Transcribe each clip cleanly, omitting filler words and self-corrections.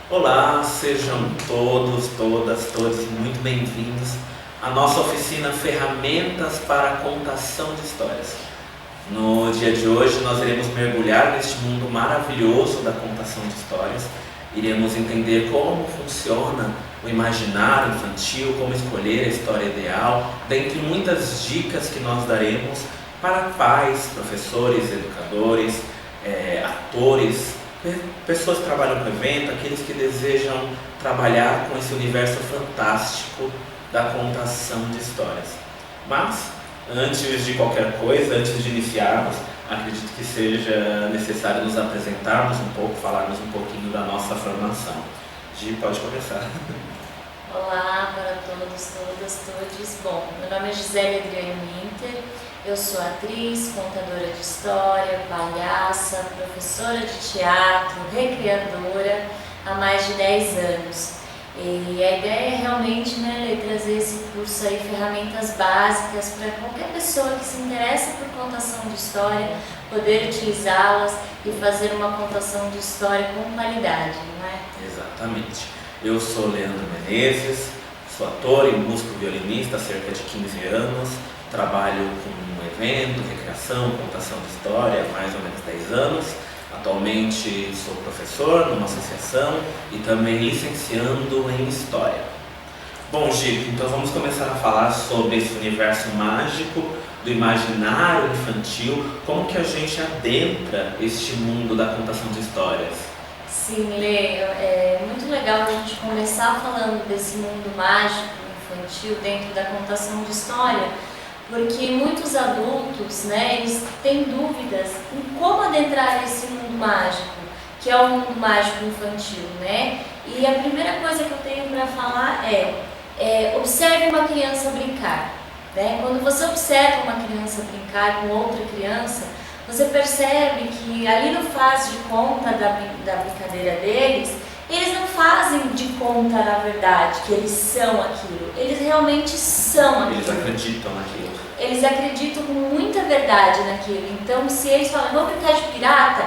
Olá, sejam todos muito bem-vindos à nossa oficina Ferramentas para a Contação de Histórias. No dia de hoje nós iremos mergulhar neste mundo maravilhoso da contação de histórias. Iremos entender como funciona o imaginário infantil, como escolher a história ideal, dentre muitas dicas que nós daremos para pais, professores, educadores, atores, pessoas que trabalham com evento, aqueles que desejam trabalhar com esse universo fantástico da contação de histórias. Mas, antes de qualquer coisa, antes de iniciarmos, acredito que seja necessário nos apresentarmos um pouco, falarmos um pouquinho da nossa formação. Gi, pode começar. Olá para todos. Bom, meu nome é Gisele Adriane Winter, eu sou atriz, contadora de história, palhaça, professora de teatro, recreadora há mais de 10 anos. E a ideia é realmente trazer esse curso aí, ferramentas básicas para qualquer pessoa que se interessa por contação de história, poder utilizá-las e fazer uma contação de história com qualidade, não é? Exatamente. Eu sou Leandro Menezes, sou ator e músico violinista há cerca de 15 anos, trabalho com evento, recreação, contação de história há mais ou menos 10 anos. Atualmente sou professor numa associação e também licenciando em História. Bom, Gi, então vamos começar a falar sobre esse universo mágico do imaginário infantil, como que a gente adentra este mundo da contação de histórias. Sim, Lê, é muito legal a gente começar falando desse mundo mágico infantil dentro da contação de história, porque muitos adultos, eles têm dúvidas em como adentrar esse mundo mágico, que é o mundo mágico infantil, E a primeira coisa que eu tenho para falar é observe uma criança brincar, Quando você observa uma criança brincar com outra criança, você percebe que ali no faz de conta da brincadeira deles, eles não fazem de conta, na verdade, que eles são aquilo. Eles realmente são aquilo. Eles acreditam naquilo. Eles acreditam com muita verdade naquilo. Então, se eles falam, vamos brincar de pirata?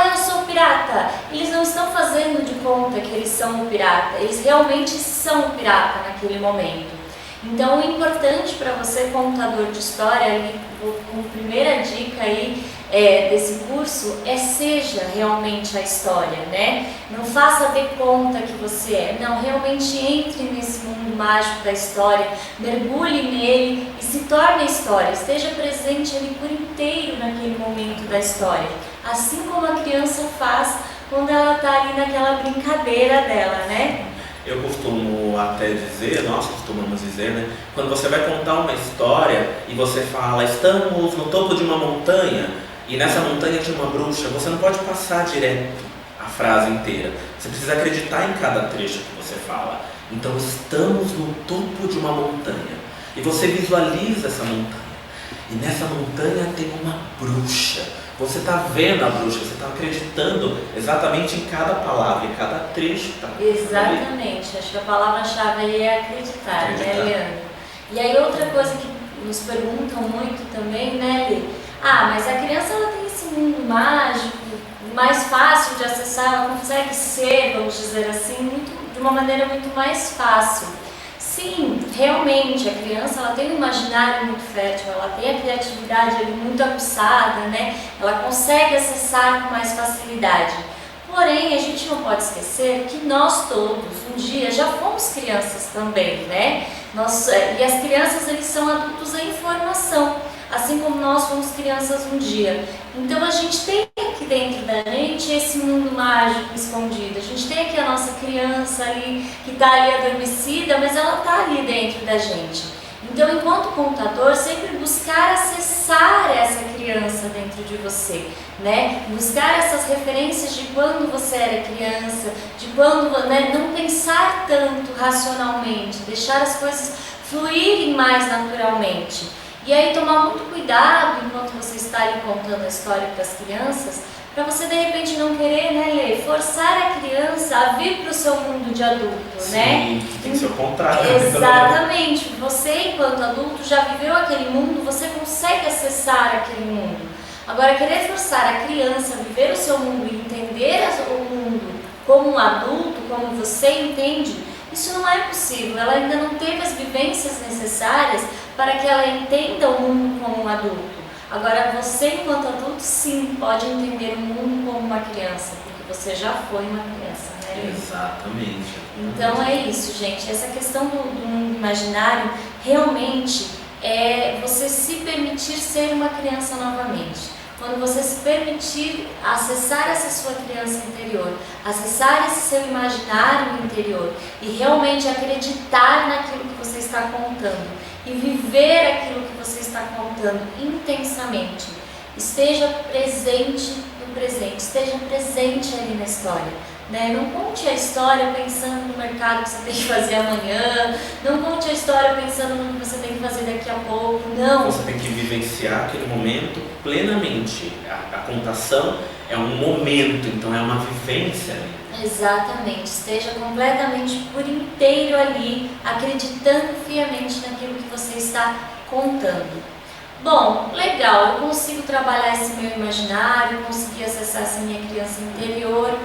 Eu sou pirata. Eles não estão fazendo de conta que eles são o pirata. Eles realmente são o pirata naquele momento. Então, o importante para você, contador de história, como primeira dica aí desse curso, seja realmente a história, Não faça de conta que você é. Não, realmente entre nesse mundo mágico da história, mergulhe nele e se torne a história. Esteja presente ali por inteiro naquele momento da história. Assim como a criança faz quando ela está ali naquela brincadeira dela, Eu costumo até dizer, nós costumamos dizer, quando você vai contar uma história e você fala, estamos no topo de uma montanha e nessa montanha tinha uma bruxa, você não pode passar direto a frase inteira. Você precisa acreditar em cada trecho que você fala. Então, estamos no topo de uma montanha e você visualiza essa montanha. E nessa montanha tem uma bruxa. Você está vendo a bruxa, você está acreditando exatamente em cada palavra, em cada trecho. Exatamente, acho que a palavra-chave aí é acreditar, Leandro? E aí outra coisa que nos perguntam muito também, Lê? Mas a criança ela tem esse mundo mágico, mais fácil de acessar, ela consegue ser, vamos dizer assim, de uma maneira muito mais fácil. Sim, realmente, a criança ela tem um imaginário muito fértil, ela tem a criatividade ali muito aguçada, Ela consegue acessar com mais facilidade. Porém, a gente não pode esquecer que nós todos, um dia, já fomos crianças também, E as crianças, eles são adultos em formação, assim como nós fomos crianças um dia. Então, a gente tem aqui dentro da gente esse mundo mágico escondido. A gente tem aqui a nossa criança ali, que está ali adormecida, mas ela está ali dentro da gente. Então, enquanto contador, sempre buscar acessar essa criança dentro de você, Buscar essas referências de quando você era criança, de quando, não pensar tanto racionalmente, deixar as coisas fluírem mais naturalmente. E aí tomar muito cuidado enquanto você está ali contando a história para as crianças, para você de repente não querer, Lê, forçar a criança a vir para o seu mundo de adulto, Sim, tem que ser o contrário. Exatamente. Você, enquanto adulto, já viveu aquele mundo, você consegue acessar aquele mundo. Agora, querer forçar a criança a viver o seu mundo e entender o mundo como um adulto, como você entende, isso não é possível. Ela ainda não teve as vivências necessárias para que ela entenda o mundo como um adulto. Agora, você, enquanto adulto, sim, pode entender o mundo como uma criança, porque você já foi uma criança, né? Exatamente. Então é isso, gente. Essa questão do mundo imaginário realmente é você se permitir ser uma criança novamente. Quando você se permitir acessar essa sua criança interior, acessar esse seu imaginário interior e realmente acreditar naquilo que você está contando e viver aquilo que você está contando intensamente. Esteja presente no presente, esteja presente ali na história. Não conte a história pensando no mercado que você tem que fazer amanhã, não conte a história pensando no que você tem que fazer daqui a pouco, não. Você tem que vivenciar aquele momento plenamente. A contação é um momento, então é uma vivência ali. Exatamente, esteja completamente por inteiro ali, acreditando fiamente naquilo que você está contando. Bom, legal, eu consigo trabalhar esse meu imaginário, consegui acessar essa minha criança interior.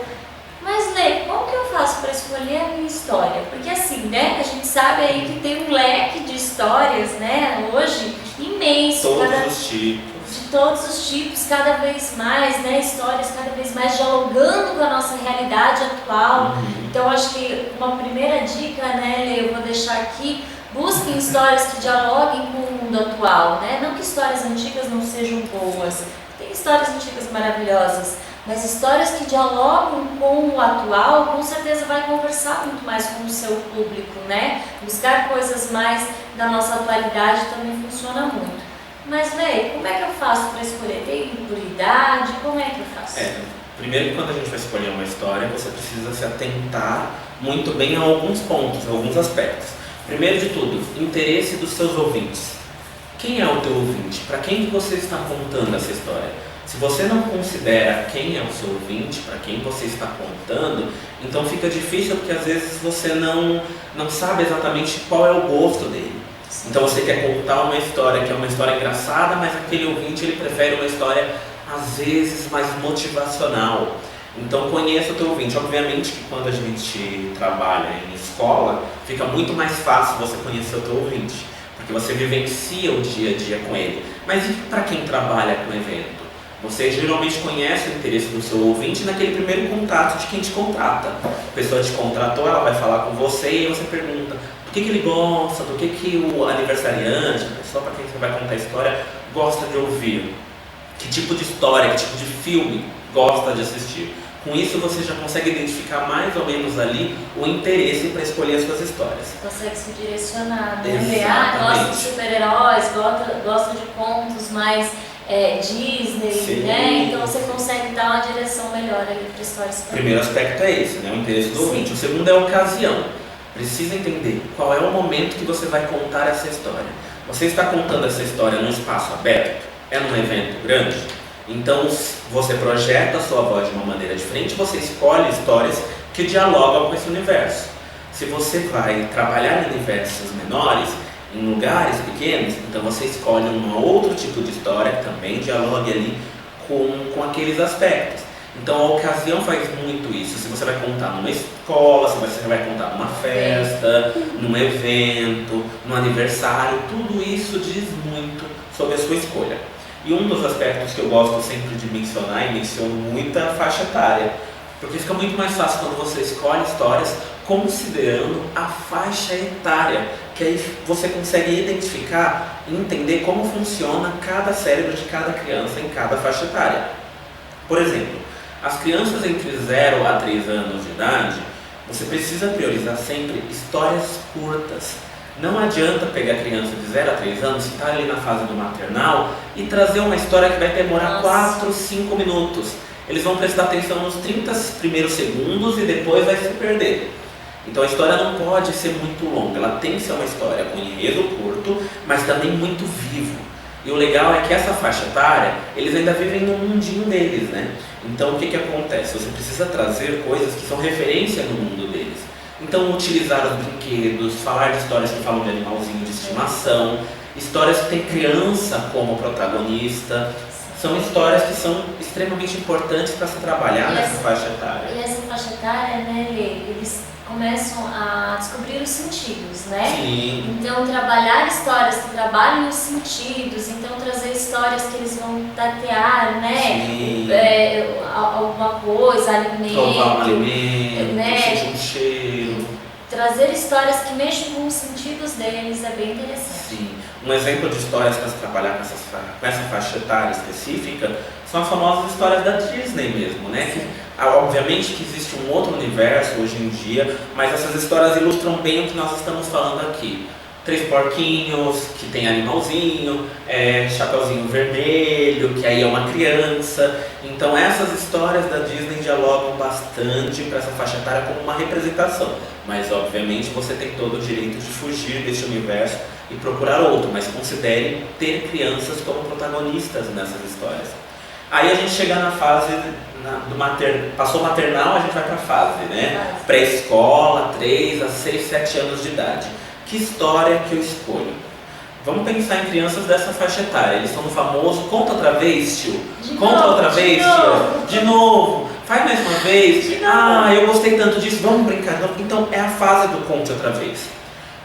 Mas, Lê, como que eu faço para escolher a minha história? Porque assim, né, a gente sabe aí que tem um leque de histórias, né, hoje, imenso. Todos os tipos. De todos os tipos, cada vez mais, né, histórias cada vez mais dialogando com a nossa realidade atual. Então, acho que uma primeira dica, né, Lê, eu vou deixar aqui, busquem histórias que dialoguem com o mundo atual, né, não que histórias antigas não sejam boas, tem histórias antigas maravilhosas, mas histórias que dialogam com o atual, com certeza vai conversar muito mais com o seu público, né? Buscar coisas mais da nossa atualidade também funciona muito. Mas, Lê, como é que eu faço para escolher? Tem por idade? Como é que eu faço? Primeiro, quando a gente vai escolher uma história, você precisa se atentar muito bem a alguns pontos, a alguns aspectos. Primeiro de tudo, interesse dos seus ouvintes. Quem é o teu ouvinte? Para quem você está contando essa história? Se você não considera quem é o seu ouvinte, para quem você está contando, então fica difícil porque às vezes você não sabe exatamente qual é o gosto dele. Então você quer contar uma história que é uma história engraçada, mas aquele ouvinte ele prefere uma história às vezes mais motivacional. Então conheça o teu ouvinte. Obviamente que quando a gente trabalha em escola, fica muito mais fácil você conhecer o teu ouvinte, porque você vivencia o dia a dia com ele. Mas e para quem trabalha com evento? Você geralmente conhece o interesse do seu ouvinte naquele primeiro contato de quem te contrata. A pessoa te contratou, ela vai falar com você e aí você pergunta do que ele gosta, do que o aniversariante, a pessoa para quem você vai contar a história, gosta de ouvir. Que tipo de história, que tipo de filme gosta de assistir. Com isso você já consegue identificar mais ou menos ali o interesse para escolher as suas histórias. Você consegue se direcionar, né? Gosta de super-heróis, gosta de contos mais Disney, sim, né? Então você consegue dar uma direção melhor ali para a história. O primeiro aspecto é esse, né? O interesse do ouvinte. O segundo é a ocasião. Precisa entender qual é o momento que você vai contar essa história. Você está contando essa história num espaço aberto? É num evento grande? Então você projeta a sua voz de uma maneira diferente, você escolhe histórias que dialogam com esse universo. Se você vai trabalhar em universos menores, em lugares pequenos, então você escolhe um outro tipo de história que também dialogue ali com aqueles aspectos. Então a ocasião faz muito isso. Se você vai contar numa escola, se você vai contar numa festa, num evento, num aniversário, tudo isso diz muito sobre a sua escolha. E um dos aspectos que eu gosto sempre de mencionar, e menciono muito, é a faixa etária. Porque fica muito mais fácil quando você escolhe histórias considerando a faixa etária, que aí você consegue identificar e entender como funciona cada cérebro de cada criança em cada faixa etária. Por exemplo, as crianças entre 0 a 3 anos de idade, você precisa priorizar sempre histórias curtas. Não adianta pegar a criança de 0 a 3 anos, que está ali na fase do maternal, e trazer uma história que vai demorar 4, 5 minutos. Eles vão prestar atenção nos 30 primeiros segundos e depois vai se perder. Então a história não pode ser muito longa, ela tem que ser uma história com enredo curto, mas também muito vivo. E o legal é que essa faixa etária, eles ainda vivem no mundinho deles, né? Então o que acontece? Você precisa trazer coisas que são referência no mundo deles. Então utilizar os brinquedos, falar de histórias que falam de animalzinho de estimação, histórias que tem criança como protagonista, são histórias que são extremamente importantes para se trabalhar nessa faixa etária. E essa faixa etária, né, eles começam a descobrir os sentidos, né? Sim. Então, trabalhar histórias que trabalhem os sentidos, então trazer histórias que eles vão tatear, né? Sim. Alguma coisa, alimento. Provar um alimento, né? sentir um cheiro. Trazer histórias que mexam com os sentidos deles é bem interessante. Sim. Um exemplo de histórias para se trabalhar com essa faixa etária específica são as famosas histórias da Disney mesmo, né? Que, obviamente que existe um outro universo hoje em dia, mas essas histórias ilustram bem o que nós estamos falando aqui. Três porquinhos, que tem animalzinho, Chapeuzinho Vermelho, que aí é uma criança. Então essas histórias da Disney dialogam bastante para essa faixa etária como uma representação. Mas obviamente você tem todo o direito de fugir desse universo e procurar outro, mas considere ter crianças como protagonistas nessas histórias. Aí a gente chega na fase passou maternal, a gente vai para a fase, né? Pré-escola, 3 a 6, 7 anos de idade. Que história que eu escolho? Vamos pensar em crianças dessa faixa etária. Eles são no famoso conta outra vez, tio. Conta outra vez, tio. De novo. Faz mais uma vez. Eu gostei tanto disso. Vamos brincar. Então é a fase do conte outra vez.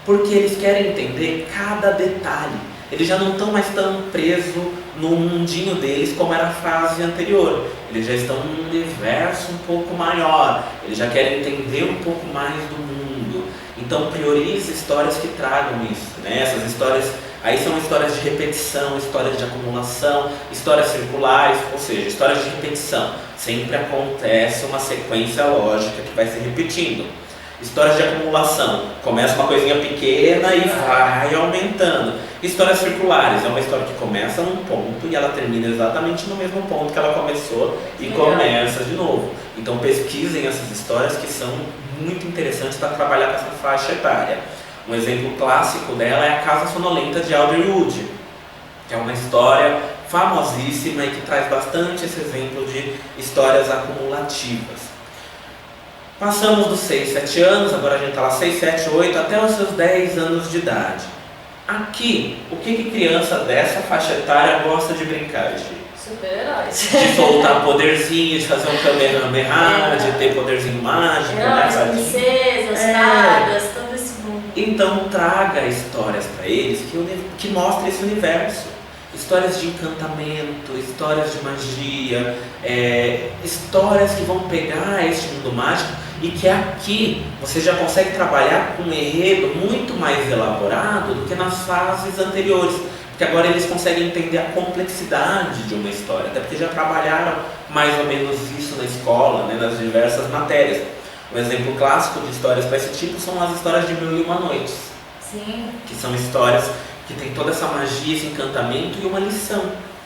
Porque eles querem entender cada detalhe. Eles já não estão mais tão presos no mundinho deles como era a fase anterior. Eles já estão num universo um pouco maior. Eles já querem entender um pouco mais do mundo. Então priorize histórias que tragam isso, né? Essas histórias aí são histórias de repetição, histórias de acumulação, histórias circulares, ou seja, histórias de repetição. Sempre acontece uma sequência lógica que vai se repetindo. Histórias de acumulação, começa uma coisinha pequena e vai aumentando. Histórias circulares, é uma história que começa num ponto e ela termina exatamente no mesmo ponto que ela começou e começa de novo. Então pesquisem essas histórias que são muito interessantes para trabalhar com essa faixa etária. Um exemplo clássico dela é A Casa Sonolenta de Alder Wood, que é uma história famosíssima e que traz bastante esse exemplo de histórias acumulativas. Passamos dos 6, 7 anos, agora a gente está lá 6, 7, 8, até os seus 10 anos de idade. Aqui, o que criança dessa faixa etária gosta de brincar, Gi? Super-heróis. De soltar poderzinho, de fazer um Kamehameha, de ter poderzinho mágico, heróis, princesas, fadas, todo esse mundo. Então traga histórias para eles que mostrem esse universo. Histórias de encantamento, histórias de magia, histórias que vão pegar este mundo mágico e que aqui você já consegue trabalhar com um enredo muito mais elaborado do que nas fases anteriores, porque agora eles conseguem entender a complexidade de uma história, até porque já trabalharam mais ou menos isso na escola, né, nas diversas matérias. Um exemplo clássico de histórias para esse tipo são as histórias de Mil e Uma Noites. Sim. Que são histórias que tem toda essa magia, esse encantamento e uma lição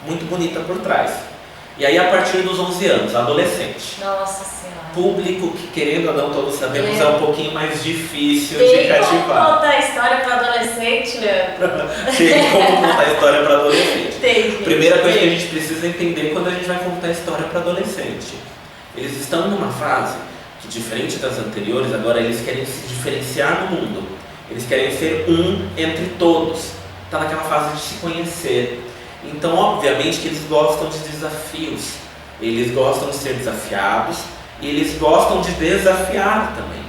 muito bonita por trás. E aí a partir dos 11 anos, adolescente. Nossa Senhora. Público que, querendo ou não, todos sabemos, é um pouquinho mais difícil tem de cativar. Como contar a história para adolescente, Leandro? Tem como contar a história para adolescente. Tem. Primeira coisa que a gente precisa entender quando a gente vai contar a história para adolescente. Eles estão numa fase que, diferente das anteriores, agora eles querem se diferenciar no mundo. Eles querem ser um entre todos. Está naquela fase de se conhecer. Então, obviamente, que eles gostam de desafios. Eles gostam de ser desafiados e eles gostam de desafiar também.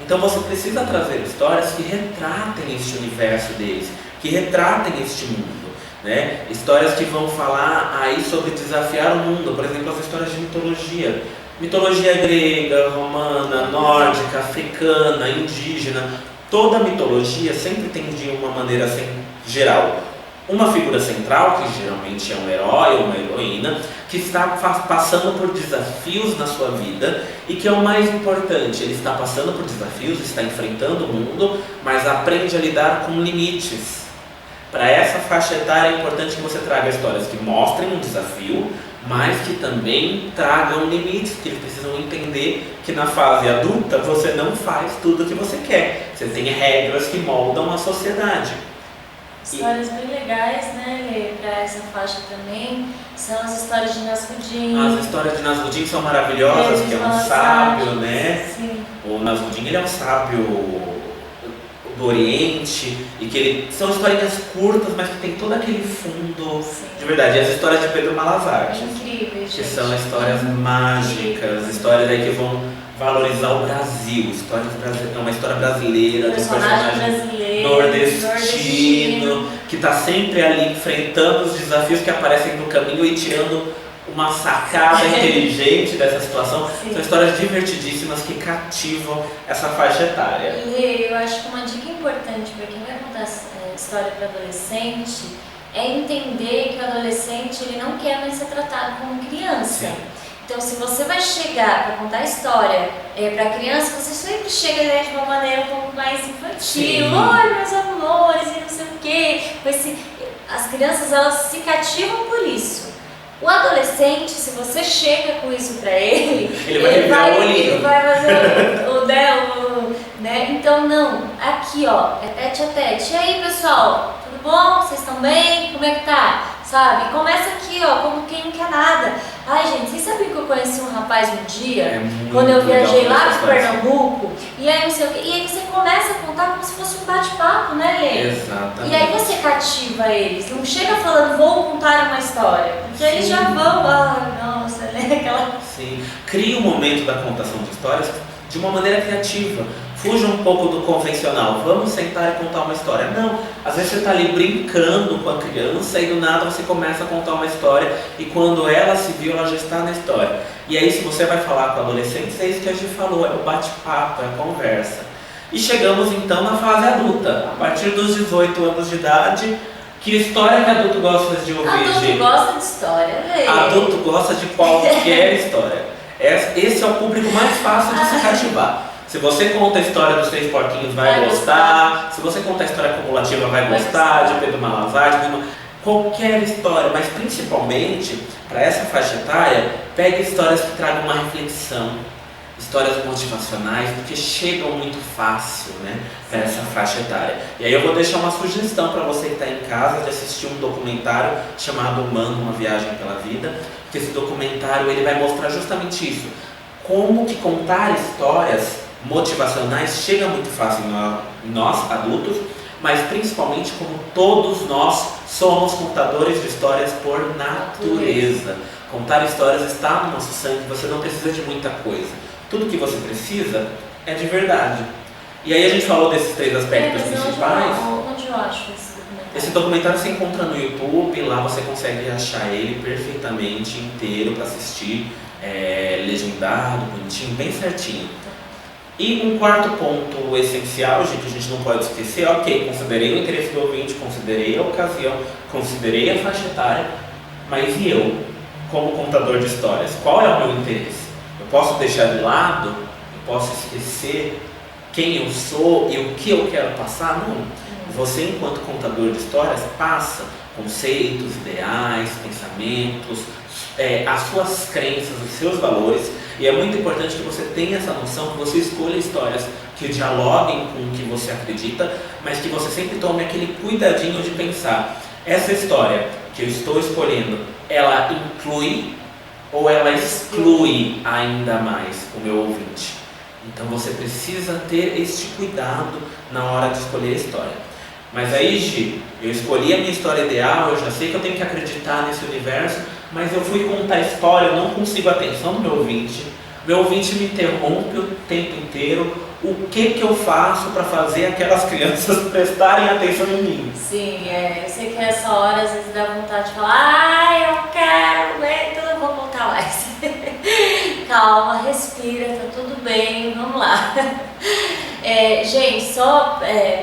Então, você precisa trazer histórias que retratem este universo deles, que retratem este mundo, né? Histórias que vão falar aí sobre desafiar o mundo. Por exemplo, as histórias de mitologia. Mitologia grega, romana, nórdica, africana, indígena. Toda mitologia sempre tem de uma maneira assim, geral uma figura central, que geralmente é um herói ou uma heroína, que está passando por desafios na sua vida e que é o mais importante, ele está passando por desafios, está enfrentando o mundo, mas aprende a lidar com limites. Para essa faixa etária é importante que você traga histórias que mostrem um desafio, mas que também tragam limites, que eles precisam entender que na fase adulta você não faz tudo o que você quer. Você tem regras que moldam a sociedade. Histórias bem legais, né, para essa faixa também, são as histórias de Nasrudin. As histórias de Nasrudin são maravilhosas, que é um sábio, né? Sim. O Nasrudin, ele é um sábio do Oriente, e que são historinhas curtas, mas que tem todo aquele fundo. Sim. De verdade. E as histórias de Pedro Malazarte, incríveis, que são histórias mágicas, histórias aí que vão valorizar o Brasil, é uma história brasileira, de um personagem brasileiro, nordestino, que está sempre ali enfrentando os desafios que aparecem no caminho e tirando uma sacada inteligente dessa situação. Sim. São histórias divertidíssimas que cativam essa faixa etária. E eu acho que uma dica importante para quem vai contar história para adolescente é entender que o adolescente ele não quer mais ser tratado como criança. Sim. Então, se você vai chegar para contar história para criança, você sempre chega de uma maneira um pouco mais infantil. Oi, meus amores, e não sei o quê. As crianças, elas se cativam por isso. O adolescente, se você chega com isso para ele, ele vai fazer né? Então, não. Aqui, ó, é tete a tete. E aí, pessoal, tudo bom? Vocês estão bem? Como é que tá? Sabe? Começa aqui, ó, como quem não quer nada. Ai, gente, vocês sabem que eu conheci um rapaz um dia, quando eu viajei lá para Pernambuco, e aí não sei o quê. E aí você começa a contar como se fosse um bate-papo, né, Lê? Exatamente. E aí você cativa eles. Não chega falando, vou contar uma história. Porque eles já vão, nossa, né? Sim. Cria um momento da contação de histórias de uma maneira criativa. Fuja um pouco do convencional, vamos sentar e contar uma história. Não, às vezes você está ali brincando com a criança e do nada você começa a contar uma história e quando ela se viu, ela já está na história. E aí se você vai falar com adolescentes, é isso que a gente falou, é o bate-papo, é a conversa. E chegamos então na fase adulta, a partir dos 18 anos de idade. Que história que adulto gosta de ouvir, Adulto gosta de história, velho. Adulto gosta de qualquer história. Esse é o público mais fácil de se cativar. Se você conta a história dos Três Porquinhos, vai gostar. Se você conta a história acumulativa, vai gostar. De Pedro Malafaia, qualquer história, mas principalmente para essa faixa etária, pegue histórias que tragam uma reflexão, histórias motivacionais, porque chegam muito fácil, né, para essa faixa etária. E aí eu vou deixar uma sugestão para você que está em casa de assistir um documentário chamado Humano, Uma Viagem pela Vida, porque esse documentário ele vai mostrar justamente isso, como que contar histórias motivacionais chega muito fácil em nós adultos, mas principalmente como todos nós somos contadores de histórias por natureza. Contar histórias está no nosso sangue, você não precisa de muita coisa. Tudo que você precisa é de verdade. E aí a gente falou desses três aspectos principais. Onde eu acho esse documentário? Esse documentário você encontra no YouTube, lá você consegue achar ele perfeitamente inteiro para assistir, legendado, bonitinho, bem certinho. E um quarto ponto essencial, gente, que a gente não pode esquecer, ok, considerei o interesse do ouvinte, considerei a ocasião, considerei a faixa etária, mas e eu, como contador de histórias, qual é o meu interesse? Eu posso deixar de lado? Eu posso esquecer quem eu sou e o que eu quero passar? Não. Você, enquanto contador de histórias, passa conceitos, ideais, pensamentos, as suas crenças, os seus valores. E é muito importante que você tenha essa noção, que você escolha histórias que dialoguem com o que você acredita, mas que você sempre tome aquele cuidadinho de pensar, essa história que eu estou escolhendo, ela inclui ou ela exclui ainda mais o meu ouvinte? Então você precisa ter este cuidado na hora de escolher a história. Mas aí, Gi, eu escolhi a minha história ideal, eu já sei que eu tenho que acreditar nesse universo, mas eu fui contar a história, eu não consigo a atenção do meu ouvinte. Meu ouvinte me interrompe o tempo inteiro. O que eu faço para fazer aquelas crianças prestarem atenção em mim? Sim, eu sei que nessa hora às vezes dá vontade de falar, eu quero ver, então eu vou contar mais. Calma, respira, tá tudo bem, vamos lá. Gente, só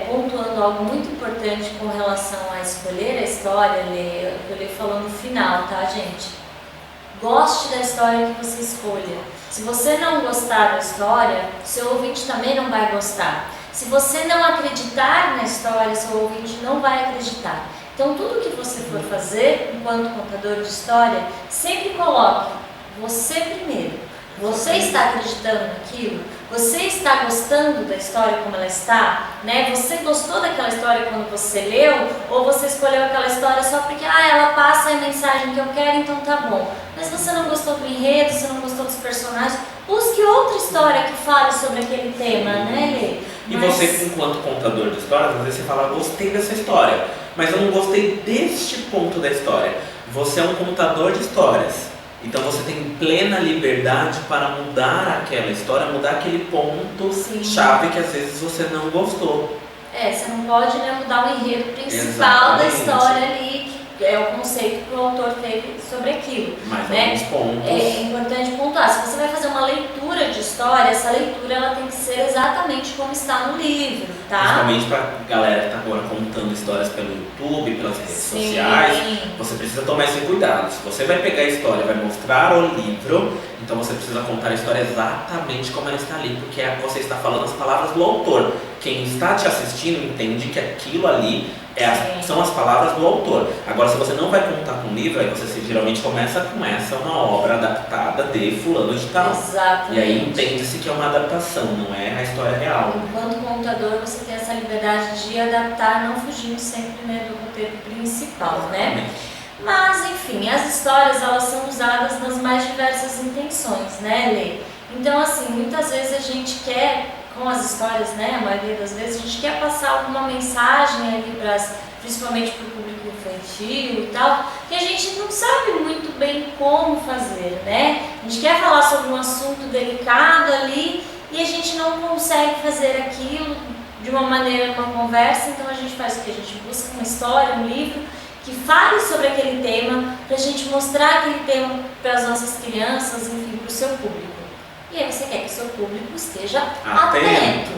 pontuando algo muito importante com relação a escolher a história, eu lhe falou no final, tá, gente? Goste da história que você escolha. Se você não gostar da história, seu ouvinte também não vai gostar. Se você não acreditar na história, seu ouvinte não vai acreditar. Então, tudo que você for fazer enquanto contador de história, sempre coloque você primeiro. Você está acreditando naquilo? Você está gostando da história como ela está? Né? Você gostou daquela história quando você leu? Ou você escolheu aquela história só porque ela passa a mensagem que eu quero, então tá bom. Mas você não gostou do enredo, você não gostou dos personagens, busque outra história que fale sobre aquele tema, né, Lê? E você, enquanto contador de histórias, às vezes você fala, gostei dessa história, mas eu não gostei deste ponto da história. Você é um contador de histórias. Então você tem plena liberdade para mudar aquela história, mudar aquele ponto-chave que às vezes você não gostou. Você não pode, né, mudar o enredo principal da história ali, que é o conceito que o autor teve sobre aquilo. Mas né? alguns pontos. É importante pontuar. Se você vai fazer uma leitura de história, essa leitura ela tem que ser exatamente como está no livro, tá? Principalmente para a galera que está agora contando histórias pelo YouTube, pelas redes sociais, você precisa tomar esse cuidado. Se você vai pegar a história e vai mostrar o livro, então você precisa contar a história exatamente como ela está ali, porque você está falando as palavras do autor. Quem está te assistindo entende que aquilo ali são as palavras do autor. Agora, se você não vai contar com o livro, aí você geralmente começa com essa uma obra adaptada de fulano de tal. Exatamente. E aí entende-se que é uma adaptação, não é a história real. Enquanto contador, você tem essa liberdade de adaptar, não fugindo sempre, né, do roteiro principal, né? Mas, enfim, as histórias, elas são usadas nas mais diversas intenções, né, Lê? Então, assim, muitas vezes a gente quer, com as histórias, né, a maioria das vezes, a gente quer passar alguma mensagem ali, principalmente para o público infantil e tal, que a gente não sabe muito bem como fazer, né? A gente quer falar sobre um assunto delicado ali e a gente não consegue fazer aquilo de uma maneira, numa conversa, então a gente faz o que? A gente busca uma história, um livro que fale sobre aquele tema, para a gente mostrar aquele tema para as nossas crianças, enfim, para o seu público. E aí você quer que o seu público esteja atento,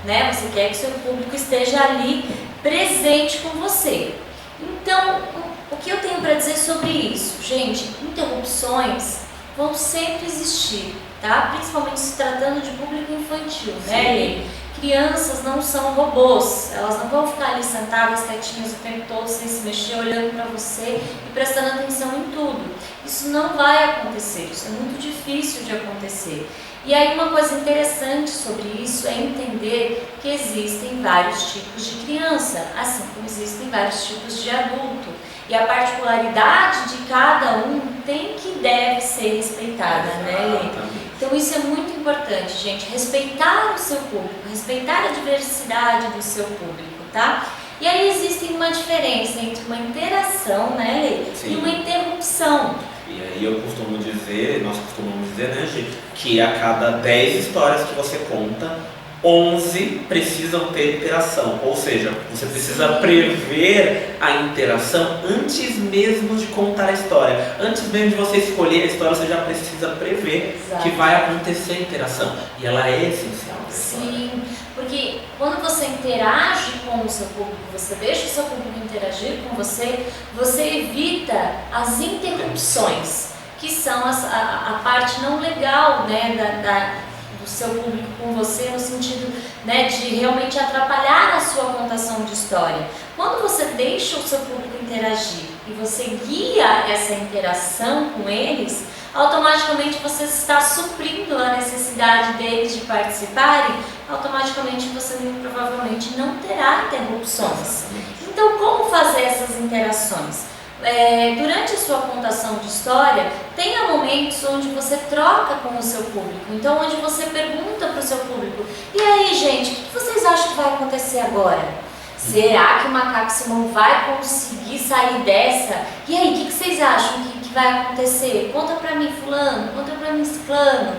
né? Você quer que o seu público esteja ali presente com você. Então, o que eu tenho para dizer sobre isso? Gente, interrupções vão sempre existir, tá? Principalmente se tratando de público infantil, né? Crianças não são robôs, elas não vão ficar ali sentadas, quietinhas o tempo todo, sem se mexer, olhando para você e prestando atenção em tudo. Isso não vai acontecer, isso é muito difícil de acontecer. E aí uma coisa interessante sobre isso é entender que existem vários tipos de criança, assim como existem vários tipos de adulto. E a particularidade de cada um tem que deve ser respeitada, né? Então isso é muito importante, gente, respeitar o seu público, respeitar a diversidade do seu público, tá? E aí existe uma diferença entre uma interação, né, Lê, e uma interrupção. E aí nós costumamos dizer, né, gente, que a cada 10 histórias que você conta, 11 precisam ter interação, ou seja, você precisa prever a interação antes mesmo de contar a história. Antes mesmo de você escolher a história, você já precisa prever que vai acontecer a interação. E ela é essencial. Sim, porque quando você interage com o seu público, você deixa o seu público interagir com você, você evita as interrupções, que são a parte não legal, né, do seu público com você, no sentido, né, de realmente atrapalhar a sua contação de história. Quando você deixa o seu público interagir e você guia essa interação com eles, automaticamente você está suprindo a necessidade deles de participarem, automaticamente você muito provavelmente não terá interrupções. Então, como fazer essas interações? Durante a sua contação de história, tenha momentos onde você troca com o seu público, então onde você pergunta para o seu público: e aí, gente, o que vocês acham que vai acontecer agora? Será que o Macaco Simão vai conseguir sair dessa? E aí, o que vocês acham que vai acontecer? Conta pra mim, fulano, conta pra mim, ciclano.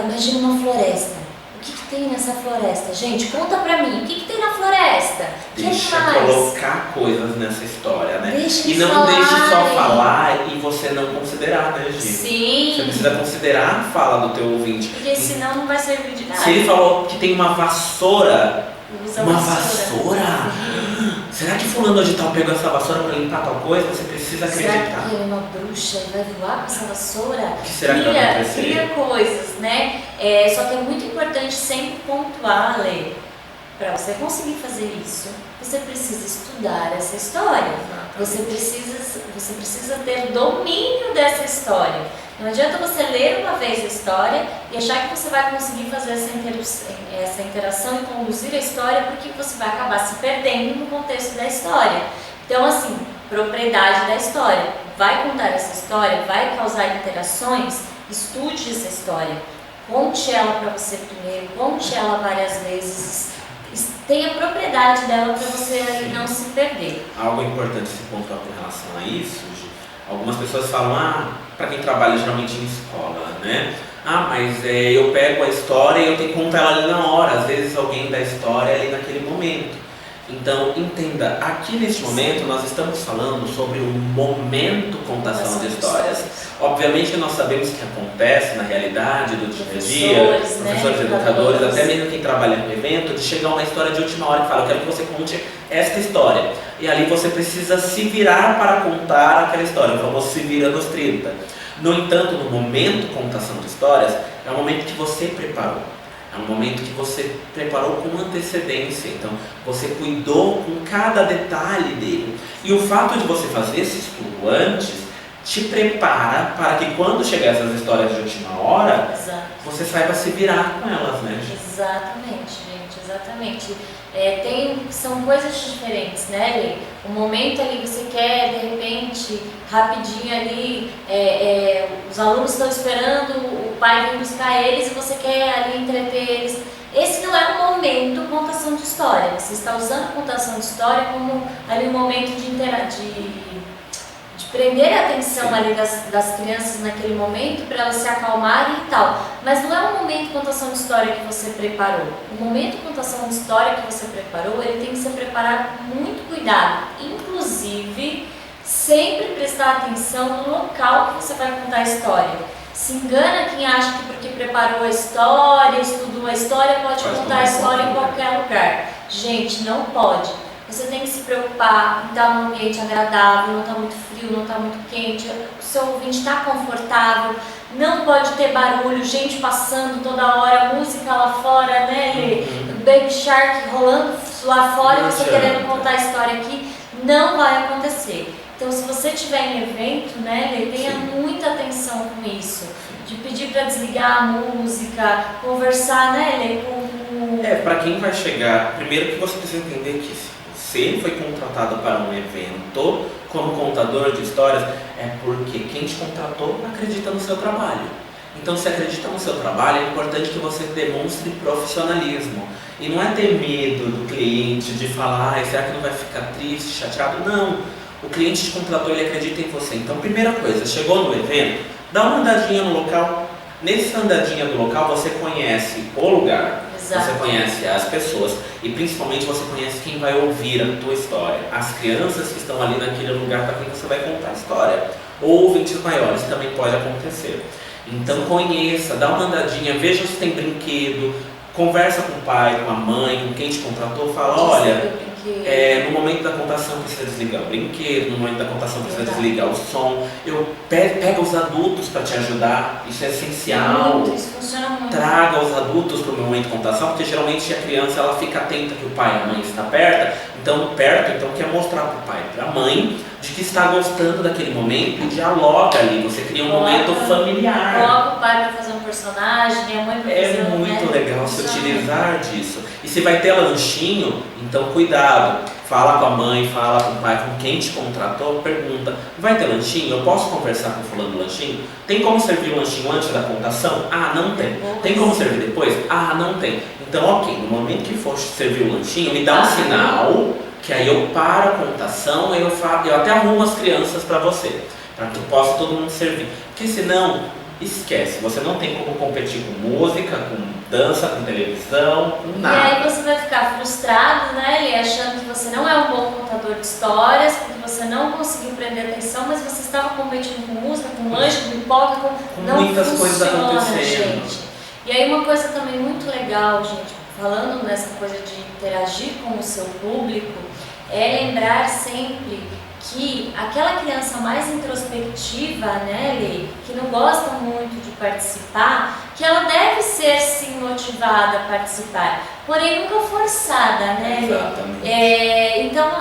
Imagina uma floresta. O que tem nessa floresta? Gente, conta pra mim, o que tem na floresta? Deixa colocar coisas nessa história, né? Deixa não falar, deixe só falar e você não considerar, né, Gi? Sim. Você precisa considerar a fala do teu ouvinte. Porque senão não vai servir de nada. Se ele falou que tem uma vassoura, Uma vassoura? Será que fulano de tal pegou essa vassoura para limpar tal coisa? Você precisa acreditar. Será que ele é uma bruxa e vai voar com essa vassoura? O que será que vai acontecer? Cria coisas, né? Só que é muito importante sempre pontuar, Lê. Para você conseguir fazer isso, você precisa estudar essa história. Você precisa ter domínio dessa história. Não adianta você ler uma vez a história e achar que você vai conseguir fazer essa interação e conduzir a história, porque você vai acabar se perdendo no contexto da história. Então, assim, propriedade da história. Vai contar essa história, vai causar interações, estude essa história. Conte ela para você primeiro, conte ela várias vezes. Tenha propriedade dela para você não se perder. Algo importante se pontuar com relação a isso, Gi, Algumas pessoas falam, para quem trabalha geralmente em escola, né? Mas eu pego a história e eu tenho que contar ela ali na hora. Às vezes alguém dá a história ali naquele momento. Então, entenda, aqui neste momento nós estamos falando sobre o momento contação de histórias. Obviamente nós sabemos que acontece na realidade do dia a dia, professores, educadores, até mesmo quem trabalha no evento, de chegar uma história de última hora que fala, eu quero que você conte esta história. E ali você precisa se virar para contar aquela história, o famoso se vira nos 30. No entanto, no momento contação de histórias, é o momento que você preparou. É um momento que você preparou com antecedência, então você cuidou com cada detalhe dele. E o fato de você fazer esse estudo antes te prepara para que quando chegar essas histórias de última hora, você saiba se virar com elas, né? Exatamente, gente, exatamente. São coisas diferentes, né, Lê? O momento ali você quer, de repente, rapidinho ali, os alunos estão esperando, o pai vem buscar eles e você quer ali entreter eles. Esse não é o momento contação de história. Você está usando a contação de história como ali um momento de prender a atenção ali das crianças naquele momento para elas se acalmarem e tal. Mas não é um momento de contação de história que você preparou. O momento de contação de história que você preparou, ele tem que ser preparado com muito cuidado. Inclusive, sempre prestar atenção no local que você vai contar a história. Se engana quem acha que porque preparou a história, estudou a história, pode contar a história em qualquer lugar. Gente, não pode. Você tem que se preocupar em estar num ambiente agradável, não está muito frio, não está muito quente, o seu ouvinte está confortável, não pode ter barulho, gente passando toda hora, música lá fora, né? Baby Shark rolando lá fora e você querendo contar a história aqui, não vai acontecer. Então, se você estiver em evento, né, tenha muita atenção com isso, de pedir para desligar a música, conversar, né, para quem vai chegar, primeiro que você precisa entender que você foi contratado para um evento como contador de histórias, é porque quem te contratou acredita no seu trabalho. Então, se acredita no seu trabalho, é importante que você demonstre profissionalismo. E não é ter medo do cliente, de falar, será que não vai ficar triste, chateado? Não. O cliente te contratou, ele acredita em você. Então, primeira coisa, chegou no evento, dá uma andadinha no local. Nessa andadinha do local, você conhece o lugar. Você conhece as pessoas e principalmente você conhece quem vai ouvir a tua história. As crianças que estão ali naquele lugar para quem você vai contar a história. Ou ouvintes maiores, também pode acontecer. Então conheça, dá uma andadinha, veja se tem brinquedo, conversa com o pai, com a mãe, com quem te contratou, fala, olha, no momento da contação precisa desligar o brinquedo, no momento da contação precisa desligar o som. Pega os adultos para te ajudar, isso é essencial. Isso funciona muito. Traga os adultos para o momento de contação, porque geralmente a criança ela fica atenta que o pai e a mãe estão então quer mostrar para o pai e para a mãe de que está gostando daquele momento e dialoga ali, você cria um momento familiar. Coloca o pai para fazer um personagem, a mãe para fazer um... É muito legal se utilizar disso. E se vai ter lanchinho, então cuidado. Fala com a mãe, fala com o pai, com quem te contratou, pergunta, vai ter lanchinho? Eu posso conversar com o fulano do lanchinho? Tem como servir o lanchinho antes da contação? Não tem. Tem como servir depois? Não tem. Então, ok, no momento que for servir o lanchinho, me dá um sinal, que aí eu paro a contação, eu até arrumo as crianças para você, para que possa todo mundo servir. Porque senão, esquece, você não tem como competir com música, com dança, com televisão, com nada. E aí você vai ficar frustrado, né, e achando que você não é um bom contador de histórias, porque você não conseguiu prender atenção, mas você estava competindo com música, com lanche, com pipoca, com muitas coisas acontecendo. Gente. E aí uma coisa também muito legal, gente, falando nessa coisa de interagir com o seu público, é lembrar sempre que aquela criança mais introspectiva, né, Lê, que não gosta muito de participar, que ela deve ser sim motivada a participar, porém nunca forçada, né, Lê? Exatamente. Então,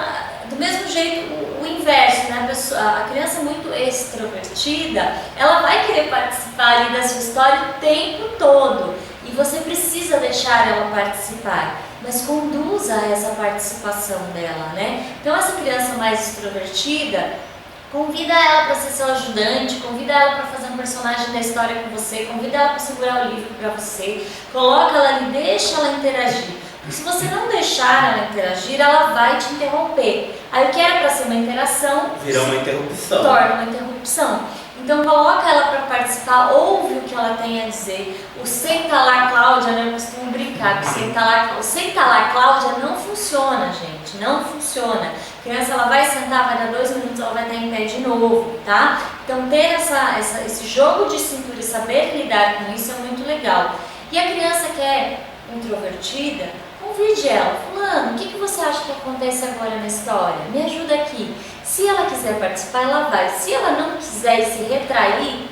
do mesmo jeito, o inverso, né, a criança muito extrovertida, ela vai querer participar ali da sua história o tempo todo, e você precisa deixar ela participar. Mas conduza essa participação dela, né? Então essa criança mais extrovertida, convida ela para ser seu ajudante, convida ela para fazer um personagem da história com você, convida ela para segurar o livro para você, coloca ela ali, deixa ela interagir. Se você não deixar ela interagir, ela vai te interromper. Aí o que era para ser uma interação vira uma interrupção. Torna uma interrupção. Então coloca ela para participar, ouve o que ela tem a dizer. O senta lá, Cláudia, né? Eu costumo brincar que o senta lá, Cláudia não funciona, gente. Não funciona. A criança ela vai sentar, vai dar 2 minutos, ela vai estar em pé de novo, tá? Então ter esse jogo de cintura e saber lidar com isso é muito legal. E a criança que é introvertida, convide ela. Fulano, o que você acha que acontece agora na história? Me ajuda aqui. Se ela quiser participar, ela vai. Se ela não quiser se retrair,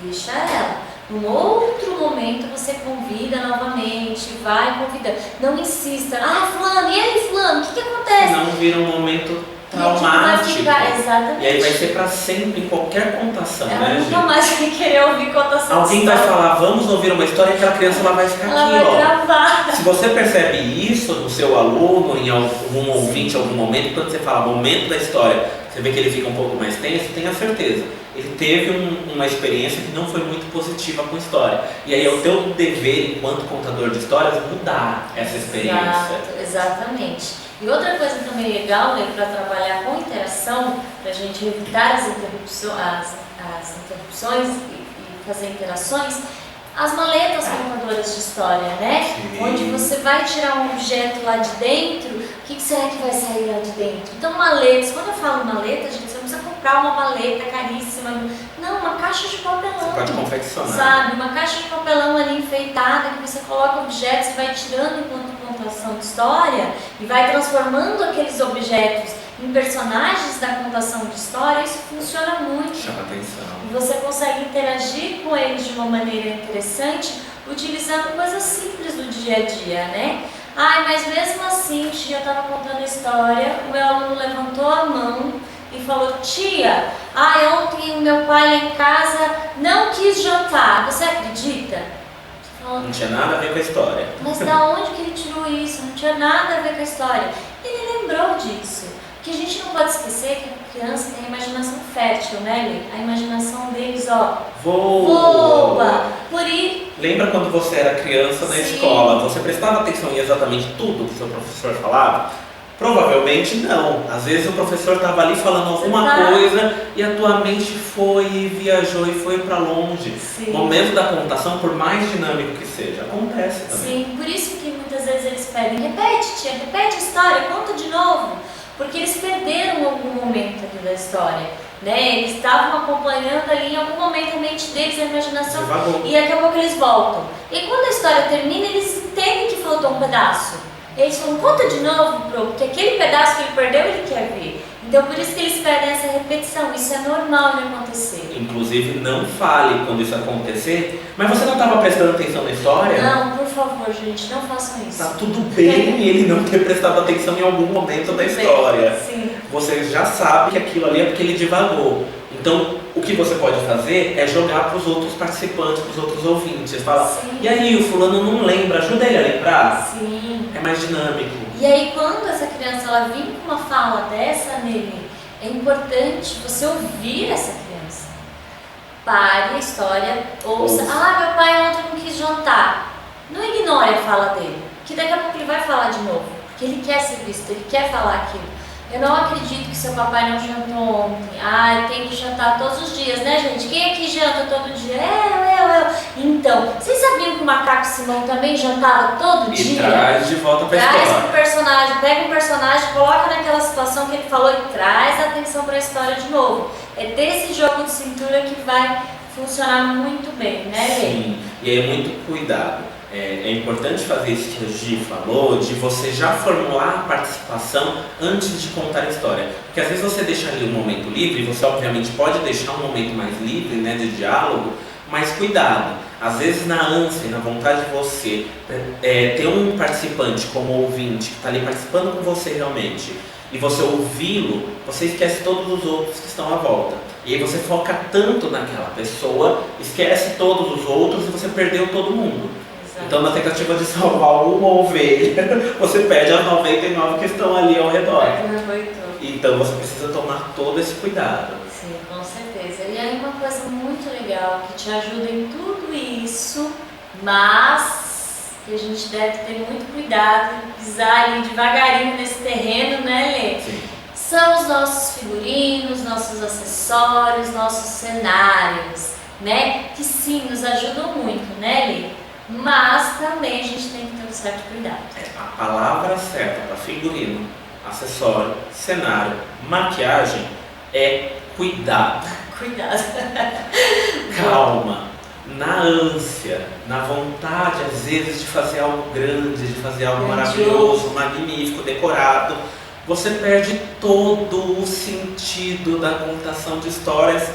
deixa ela. Num outro momento você convida novamente, vai convidando. Não insista. Ah, fulano, e aí fulano, o que acontece? Não vira um momento traumático. Exatamente. E aí vai ser pra sempre em qualquer contação, ela né, nunca mais vai querer ouvir contação. Alguém vai falar, vamos ouvir uma história, e aquela criança ela vai ficar ela aqui, vai ó. travar. Se você percebe isso no seu aluno, em algum ouvinte, em algum momento, quando você fala momento da história, você vê que ele fica um pouco mais tenso, tenha certeza. Ele teve uma experiência que não foi muito positiva com a história. E aí é o teu dever, enquanto contador de histórias, mudar essa experiência. Exatamente. E outra coisa também legal, né, para trabalhar com interação, para a gente evitar as interrupções e fazer interações, as maletas contadoras de história, né? Sim. Onde você vai tirar um objeto lá de dentro, o que será que vai sair lá de dentro? Então, maletas, quando eu falo maleta, gente, você não precisa comprar uma maleta caríssima. Não, uma caixa de papelão. Você pode confeccionar. Sabe? Uma caixa de papelão ali enfeitada, que você coloca objetos e vai tirando enquanto contação de história e vai transformando aqueles objetos em personagens da contação de história. Isso funciona muito. Chama atenção. E você consegue interagir com eles de uma maneira interessante, utilizando coisas simples do dia a dia, né? Ai, mas mesmo assim, tia, eu estava contando a história, o meu aluno levantou a mão e falou, tia, ontem o meu pai lá em casa não quis jantar, você acredita? Não tinha nada a ver com a história. Mas da onde que ele tirou isso? Não tinha nada a ver com a história. Ele lembrou disso. Que a gente não pode esquecer que a criança tem a imaginação fértil, né, Lê? A imaginação deles, ó, voa. Por ir. Lembra quando você era criança na escola? Você prestava atenção em exatamente tudo que o seu professor falava? Provavelmente não. Às vezes o professor estava ali falando alguma coisa e a tua mente foi, viajou e foi para longe. Sim. O momento da contação, por mais dinâmico que seja, acontece também. Sim, por isso que muitas vezes eles pedem, repete, tia, repete a história, conta de novo. Porque eles perderam algum momento aqui da história, né? Eles estavam acompanhando ali em algum momento a mente deles, a imaginação, e daqui a pouco eles voltam. E quando a história termina, eles entendem que faltou um pedaço. Eles falam, conta de novo, porque aquele pedaço que ele perdeu, ele quer ver. Então, por isso que eles pedem essa repetição. Isso é normal de acontecer. Inclusive, não fale quando isso acontecer. Mas você não estava prestando atenção na história? Não, por favor, gente, não façam isso. Tá tudo bem ele não ter prestado atenção em algum momento da história. Sim. Você já sabe que aquilo ali é porque ele divagou. Então, o que você pode fazer é jogar para os outros participantes, para os outros ouvintes. Fala, e aí, o fulano não lembra, ajuda ele a lembrar? Sim. É mais dinâmico. E aí, quando essa criança ela vir com uma fala dessa nele, é importante você ouvir essa criança. Pare a história, ouça. Meu pai ontem não quis jantar. Não ignore a fala dele, que daqui a pouco ele vai falar de novo. Porque ele quer ser visto, ele quer falar aquilo. Eu não acredito que seu papai não jantou ontem. Tem que jantar todos os dias, né, gente? Quem aqui janta todo dia? Eu. Então, vocês sabiam que o macaco Simão também jantava todo dia? E traz de volta pra história. Traz pro personagem, pega um personagem, coloca naquela situação que ele falou e traz a atenção para a história de novo. É desse jogo de cintura que vai funcionar muito bem, né, Lê? Sim, e é muito cuidado. É importante fazer isso que a Gi falou, de você já formular a participação antes de contar a história. Porque às vezes você deixa ali um momento livre, você obviamente pode deixar um momento mais livre, né, de diálogo, mas cuidado. Às vezes na ânsia, na vontade de você ter um participante como ouvinte que está ali participando com você realmente, e você ouvi-lo, você esquece todos os outros que estão à volta. E aí você foca tanto naquela pessoa, esquece todos os outros e você perdeu todo mundo. Então, na tentativa de salvar uma ovelha, você perde as 99 que estão ali ao redor. Então, você precisa tomar todo esse cuidado. Sim, com certeza. E aí, uma coisa muito legal que te ajuda em tudo isso, mas que a gente deve ter muito cuidado, pisar ali devagarinho nesse terreno, né, Lê? Sim. São os nossos figurinos, nossos acessórios, nossos cenários, né? Que sim, nos ajudam muito, né, Lê? Mas também a gente tem que ter um certo cuidado. A palavra certa para figurino, acessório, cenário, maquiagem é cuidado. Cuidado. Calma. Na ânsia, na vontade às vezes de fazer algo grande, de fazer algo maravilhoso, magnífico, decorado, você perde todo o sentido da contação de histórias,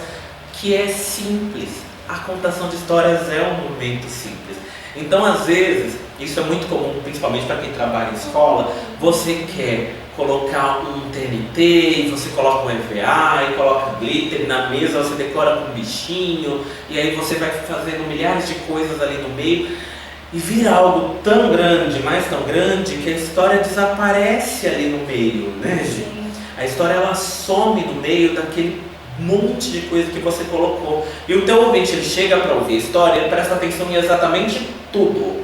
que é simples. A contação de histórias é um momento simples. Então, às vezes, isso é muito comum, principalmente para quem trabalha em escola, você quer colocar um TNT, e você coloca um EVA, e coloca glitter, na mesa você decora com um bichinho, e aí você vai fazendo milhares de coisas ali no meio, e vira algo tão grande, mais tão grande, que a história desaparece ali no meio, né, gente? A história, ela some no meio daquele monte de coisa que você colocou. E o teu ouvinte, ele chega para ouvir a história, ele presta atenção em exatamente tudo.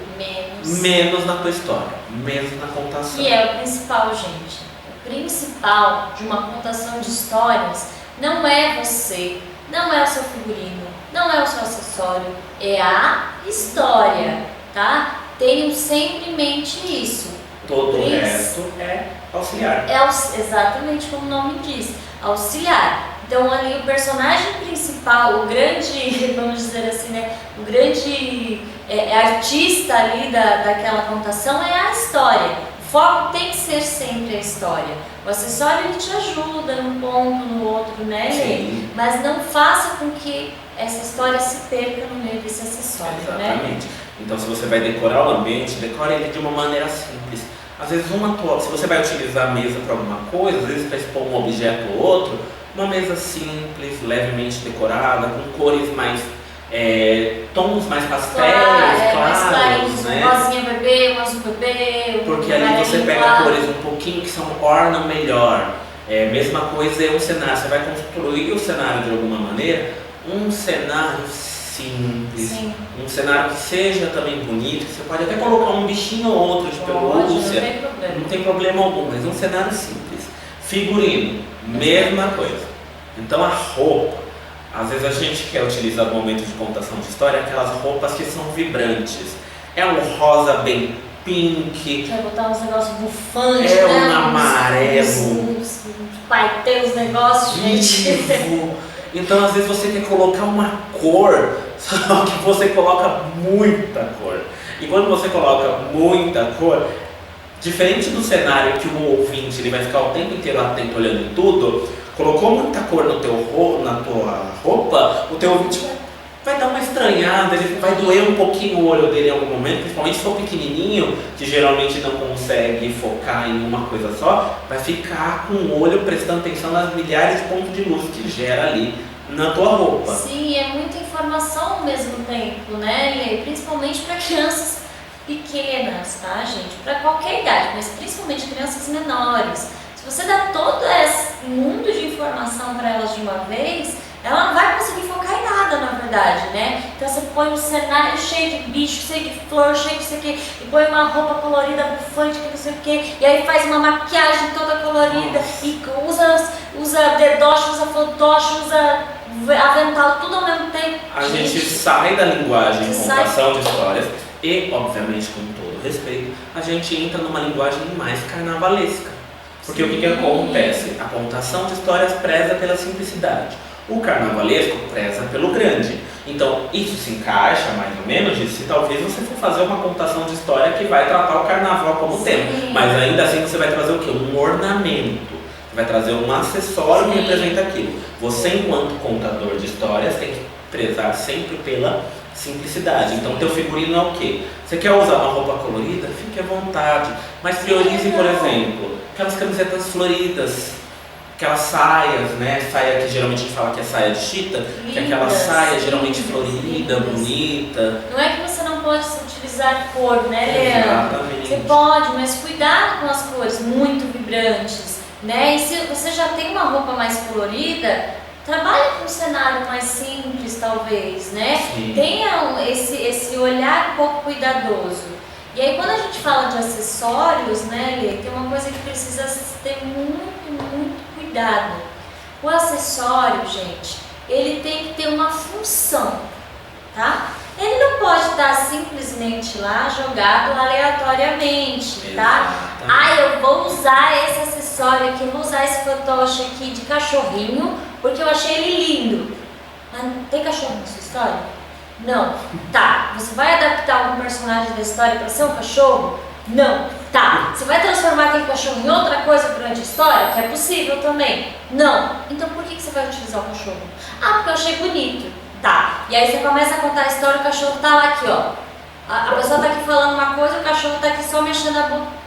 Menos na tua história, menos na contação. E é o principal, gente. O principal de uma contação de histórias não é você, não é o seu figurino, não é o seu acessório, é a história, tá? Tenham sempre em mente isso. Todo o resto é auxiliar. Exatamente como o nome diz, auxiliar. Então ali o personagem principal, o grande, vamos dizer assim, né, o grande artista ali daquela contação é a história. O foco tem que ser sempre a história. O acessório, ele te ajuda num ponto, no outro, né? Sim. Mas não faça com que essa história se perca no meio desse acessório, Exatamente. Né? Então, se você vai decorar o ambiente, decore ele de uma maneira simples. Às vezes, se você vai utilizar a mesa para alguma coisa, às vezes para expor um objeto ou outro, uma mesa simples, levemente decorada, com cores mais, tons mais pastéis, claros, né? Um rosinha bebê, um azul bebê, porque ali você pega cores um pouquinho que ornam melhor. Mesma coisa é um cenário, você vai construir o cenário de alguma maneira, um cenário simples, Sim. Um cenário que seja também bonito, você pode até colocar um bichinho ou outro de pelúcia, não tem problema algum, mas um cenário simples. Figurino, mesma coisa. Então a roupa, às vezes a gente quer utilizar no momento de contação de história aquelas roupas que são vibrantes. É um rosa bem pink. Quer botar uns negócios bufantes, né? Um amarelo. Pai, tem os negócios, gente. Então às vezes você quer colocar uma cor, só que você coloca muita cor. E quando você coloca muita cor, diferente do cenário que o ouvinte ele vai ficar o tempo inteiro atento olhando em tudo, colocou muita cor na tua roupa, o teu ouvinte vai dar uma estranhada, ele vai doer um pouquinho o olho dele em algum momento, principalmente se for pequenininho, que geralmente não consegue focar em uma coisa só, vai ficar com o olho prestando atenção nas milhares de pontos de luz que gera ali na tua roupa. Sim, é muita informação ao mesmo tempo, né? E principalmente para crianças pequenas, tá, gente? Para qualquer idade, mas principalmente crianças menores. Se você dá todo esse mundo de informação para elas de uma vez, ela não vai conseguir focar em nada, na verdade, né? Então você põe um cenário cheio de bicho, cheio de flor, cheio de isso aqui, e põe uma roupa colorida, bufante, que não sei o quê, e aí faz uma maquiagem toda colorida, e usa dedoche, usa fantoche, usa avental, tudo ao mesmo tempo. A gente sai da linguagem de contação de histórias e, obviamente, com todo respeito, a gente entra numa linguagem mais carnavalesca. Porque o que acontece? A contação de histórias preza pela simplicidade. O carnavalesco preza pelo grande. Então, isso se encaixa mais ou menos nisso se talvez você for fazer uma contação de história que vai tratar o carnaval como tema. Mas ainda assim você vai trazer o quê? Um ornamento. Você vai trazer um acessório que representa aquilo. Você, enquanto contador de histórias, tem que prezar sempre pela simplicidade. Então, teu figurino é o quê? Você quer usar uma roupa colorida? Fique à vontade. Mas priorize, por exemplo, aquelas camisetas floridas, aquelas saias, né? Saia que geralmente a gente fala que é saia de chita, que é aquela saia geralmente florida, bonita. Não é que você não pode utilizar cor, né, Leandro? Exatamente. Você pode, mas cuidado com as cores muito vibrantes, né? E se você já tem uma roupa mais colorida, trabalhe com um cenário mais simples, talvez, né? Sim. Tenha esse olhar um pouco cuidadoso. E aí quando a gente fala de acessórios, né, Lê, tem uma coisa que precisa ter muito cuidado. O acessório, gente, ele tem que ter uma função, tá? Ele não pode estar simplesmente lá jogado aleatoriamente, tá? Ah, eu vou usar esse acessório aqui, eu vou usar esse fantoche aqui de cachorrinho porque eu achei ele lindo. Mas tem cachorro na sua história? Não. Tá. Você vai adaptar algum personagem da história para ser um cachorro? Não. Tá. Você vai transformar aquele cachorro em outra coisa durante a história? Que é possível também? Não. Então por que você vai utilizar o cachorro? Ah, porque eu achei bonito. Tá. E aí você começa a contar a história, o cachorro tá lá aqui, ó. A pessoa tá aqui falando uma coisa, o cachorro tá aqui só mexendo a boca.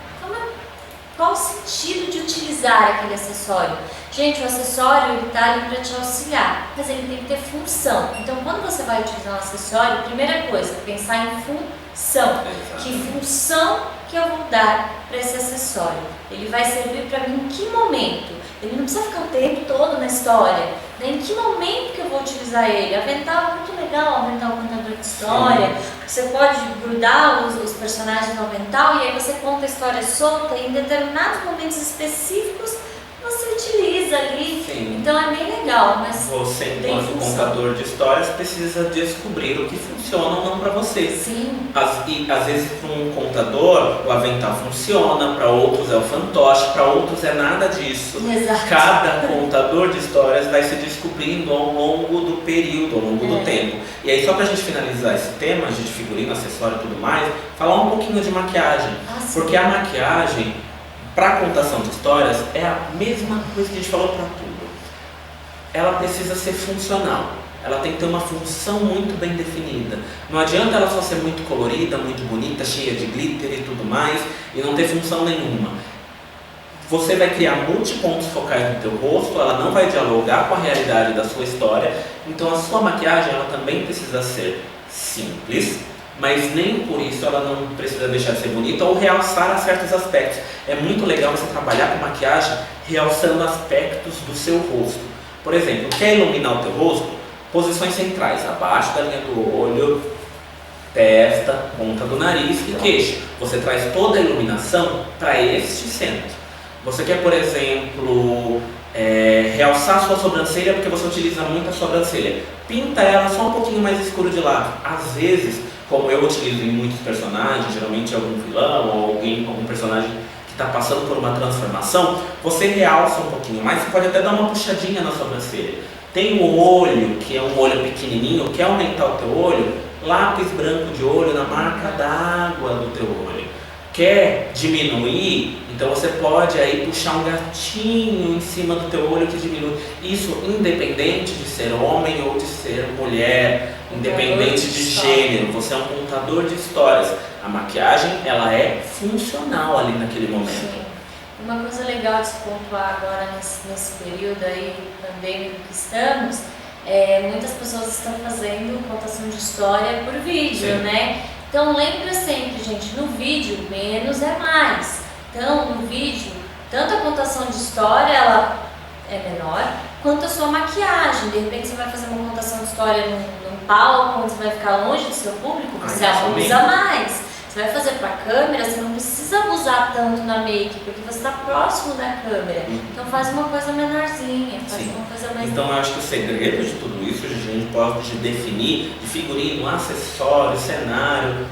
Qual o sentido de utilizar aquele acessório? Gente, o acessório ele tá ali para te auxiliar, mas ele tem que ter função. Então, quando você vai utilizar um acessório, primeira coisa, pensar em função. Que função que eu vou dar para esse acessório? Ele vai servir para mim em que momento? Ele não precisa ficar o tempo todo na história. Né? Em que momento que eu vou utilizar ele? Avental é muito legal, avental contador de história. Você pode grudar os personagens no avental e aí você conta a história solta e em determinados momentos específicos você utiliza ali. Sim. Então é bem legal, mas você, enquanto contador de histórias, precisa descobrir o que funciona ou não para você. Sim. E às vezes para um contador o avental funciona, para outros é o fantoche, para outros é nada disso. Exato. Cada contador de histórias vai se descobrindo ao longo do período, ao longo do tempo. E aí, só para a gente finalizar esse tema de figurino, acessório e tudo mais, falar um pouquinho de maquiagem. Porque a maquiagem, para contação de histórias, é a mesma coisa que a gente falou para tudo. Ela precisa ser funcional. Ela tem que ter uma função muito bem definida. Não adianta ela só ser muito colorida, muito bonita, cheia de glitter e tudo mais, e não ter função nenhuma. Você vai criar multipontos focais no teu rosto, ela não vai dialogar com a realidade da sua história. Então a sua maquiagem ela também precisa ser simples, mas nem por isso ela não precisa deixar de ser bonita ou realçar certos aspectos. É muito legal você trabalhar com maquiagem realçando aspectos do seu rosto. Por exemplo, quer iluminar o teu rosto? Posições centrais, abaixo da linha do olho, testa, ponta do nariz e queixo. Você traz toda a iluminação para este centro. Você quer, por exemplo, realçar a sua sobrancelha porque você utiliza muito a sobrancelha. Pinta ela só um pouquinho mais escuro de lado. Às vezes, como eu utilizo em muitos personagens, geralmente algum vilão ou algum personagem que está passando por uma transformação, você realça um pouquinho mais, você pode até dar uma puxadinha na sobrancelha. Tem o olho, que é um olho pequenininho, quer aumentar o teu olho, lápis branco de olho na marca d'água do teu olho. Quer diminuir? Então você pode aí puxar um gatinho em cima do teu olho que diminui. Isso independente de ser homem ou de ser mulher, independente de gênero. Você é um contador de histórias. A maquiagem, ela é funcional ali naquele momento. Sim. Uma coisa legal de se pontuar agora nesse período aí pandêmico que estamos, muitas pessoas estão fazendo contação de história por vídeo, né? Então lembra sempre, gente, no vídeo menos é mais. Então no vídeo, tanto a contação de história ela é menor, quanto a sua maquiagem. De repente você vai fazer uma contação de história num palco, onde você vai ficar longe do seu público, você abusa mais. Você vai fazer para a câmera, você não precisa abusar tanto na make, porque você está próximo da câmera. Então faz uma coisa menorzinha, faz uma coisa mais... Então eu acho que o segredo de tudo isso, a gente pode definir, de figurino, acessório, cenário,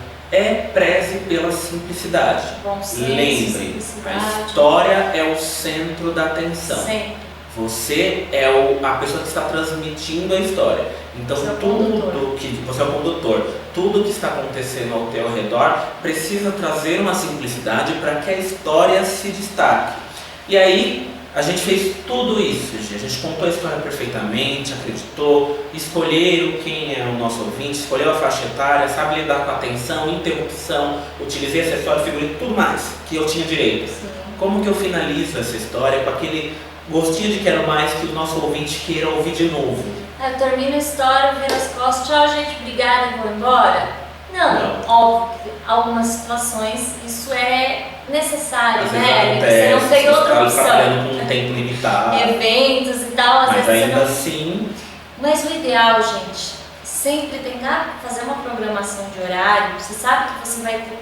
preze pela simplicidade. Bom senso, lembre, simplicidade. A história é o centro da atenção. Sempre. Você é a pessoa que está transmitindo a história. Então você é o condutor. Tudo que está acontecendo ao teu redor precisa trazer uma simplicidade para que a história se destaque. E aí a gente fez tudo isso, a gente contou a história perfeitamente, acreditou, escolheu quem é o nosso ouvinte, escolheu a faixa etária, sabe lidar com atenção, interrupção, utilizei acessório, figurino, tudo mais que eu tinha direito. Sim. Como que eu finalizo essa história com aquele gostinho de quero mais que o nosso ouvinte queira ouvir de novo? Eu termino a história, viro as costas, tchau gente, obrigada e vou embora? Não, óbvio que em algumas situações isso é necessário, né? Você não tem outra opção. Trabalhando com um tempo limitado. Eventos e tal, às mas vezes ainda você não... assim... Mas o ideal, gente, sempre tentar fazer uma programação de horário. Você sabe que você vai ter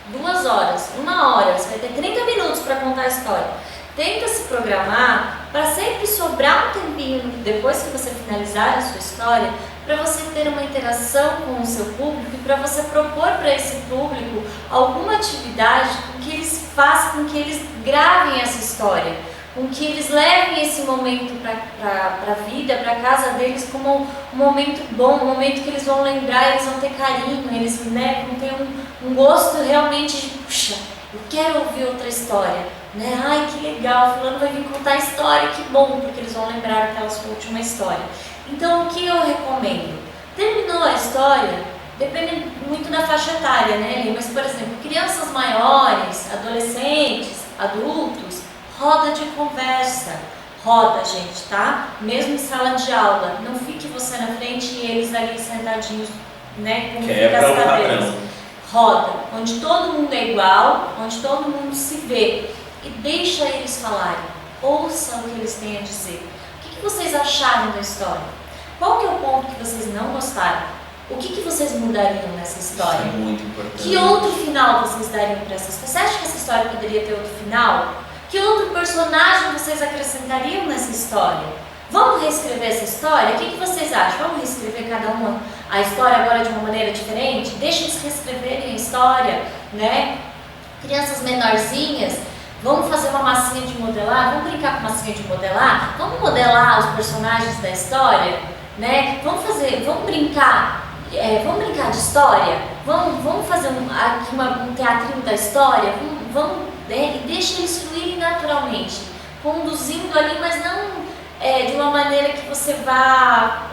2 horas, 1 hora, você vai ter 30 minutos para contar a história. Tenta se programar para sempre sobrar um tempinho depois que você finalizar a sua história, para você ter uma interação com o seu público e para você propor para esse público alguma atividade com que eles façam, com que eles gravem essa história, com que eles levem esse momento para a vida, para a casa deles como um momento bom, um momento que eles vão lembrar, eles vão ter carinho, eles, né, vão ter um gosto realmente de, puxa, eu quero ouvir outra história, né? Ai, que legal, fulano vai vir contar a história, que bom, porque eles vão lembrar aquela sua última história. Então, o que eu recomendo? Terminou a história, depende muito da faixa etária, né? Mas, por exemplo, crianças maiores, adolescentes, adultos, roda de conversa. Roda, gente, tá? Mesmo em sala de aula, não fique você na frente e eles ali sentadinhos, né? Com Quebra o padrão. Roda, onde todo mundo é igual, onde todo mundo se vê. E deixa eles falarem, ouçam o que eles têm a dizer. O que vocês acharam da história? Qual que é o ponto que vocês não gostaram? O que vocês mudariam nessa história? Isso é muito importante. Que outro final vocês dariam para essa história? Você acha que essa história poderia ter outro final? Que outro personagem vocês acrescentariam nessa história? Vamos reescrever essa história? O que vocês acham? Vamos reescrever cada uma a história agora de uma maneira diferente? Deixa eles reescreverem a história, né? Crianças menorzinhas, vamos fazer uma massinha de modelar? Vamos brincar com massinha de modelar? Vamos modelar os personagens da história, né? Vamos brincar, vamos brincar de história? Vamos fazer um teatrinho da história? Deixa eles fluírem naturalmente, conduzindo ali, mas não de uma maneira que você vá,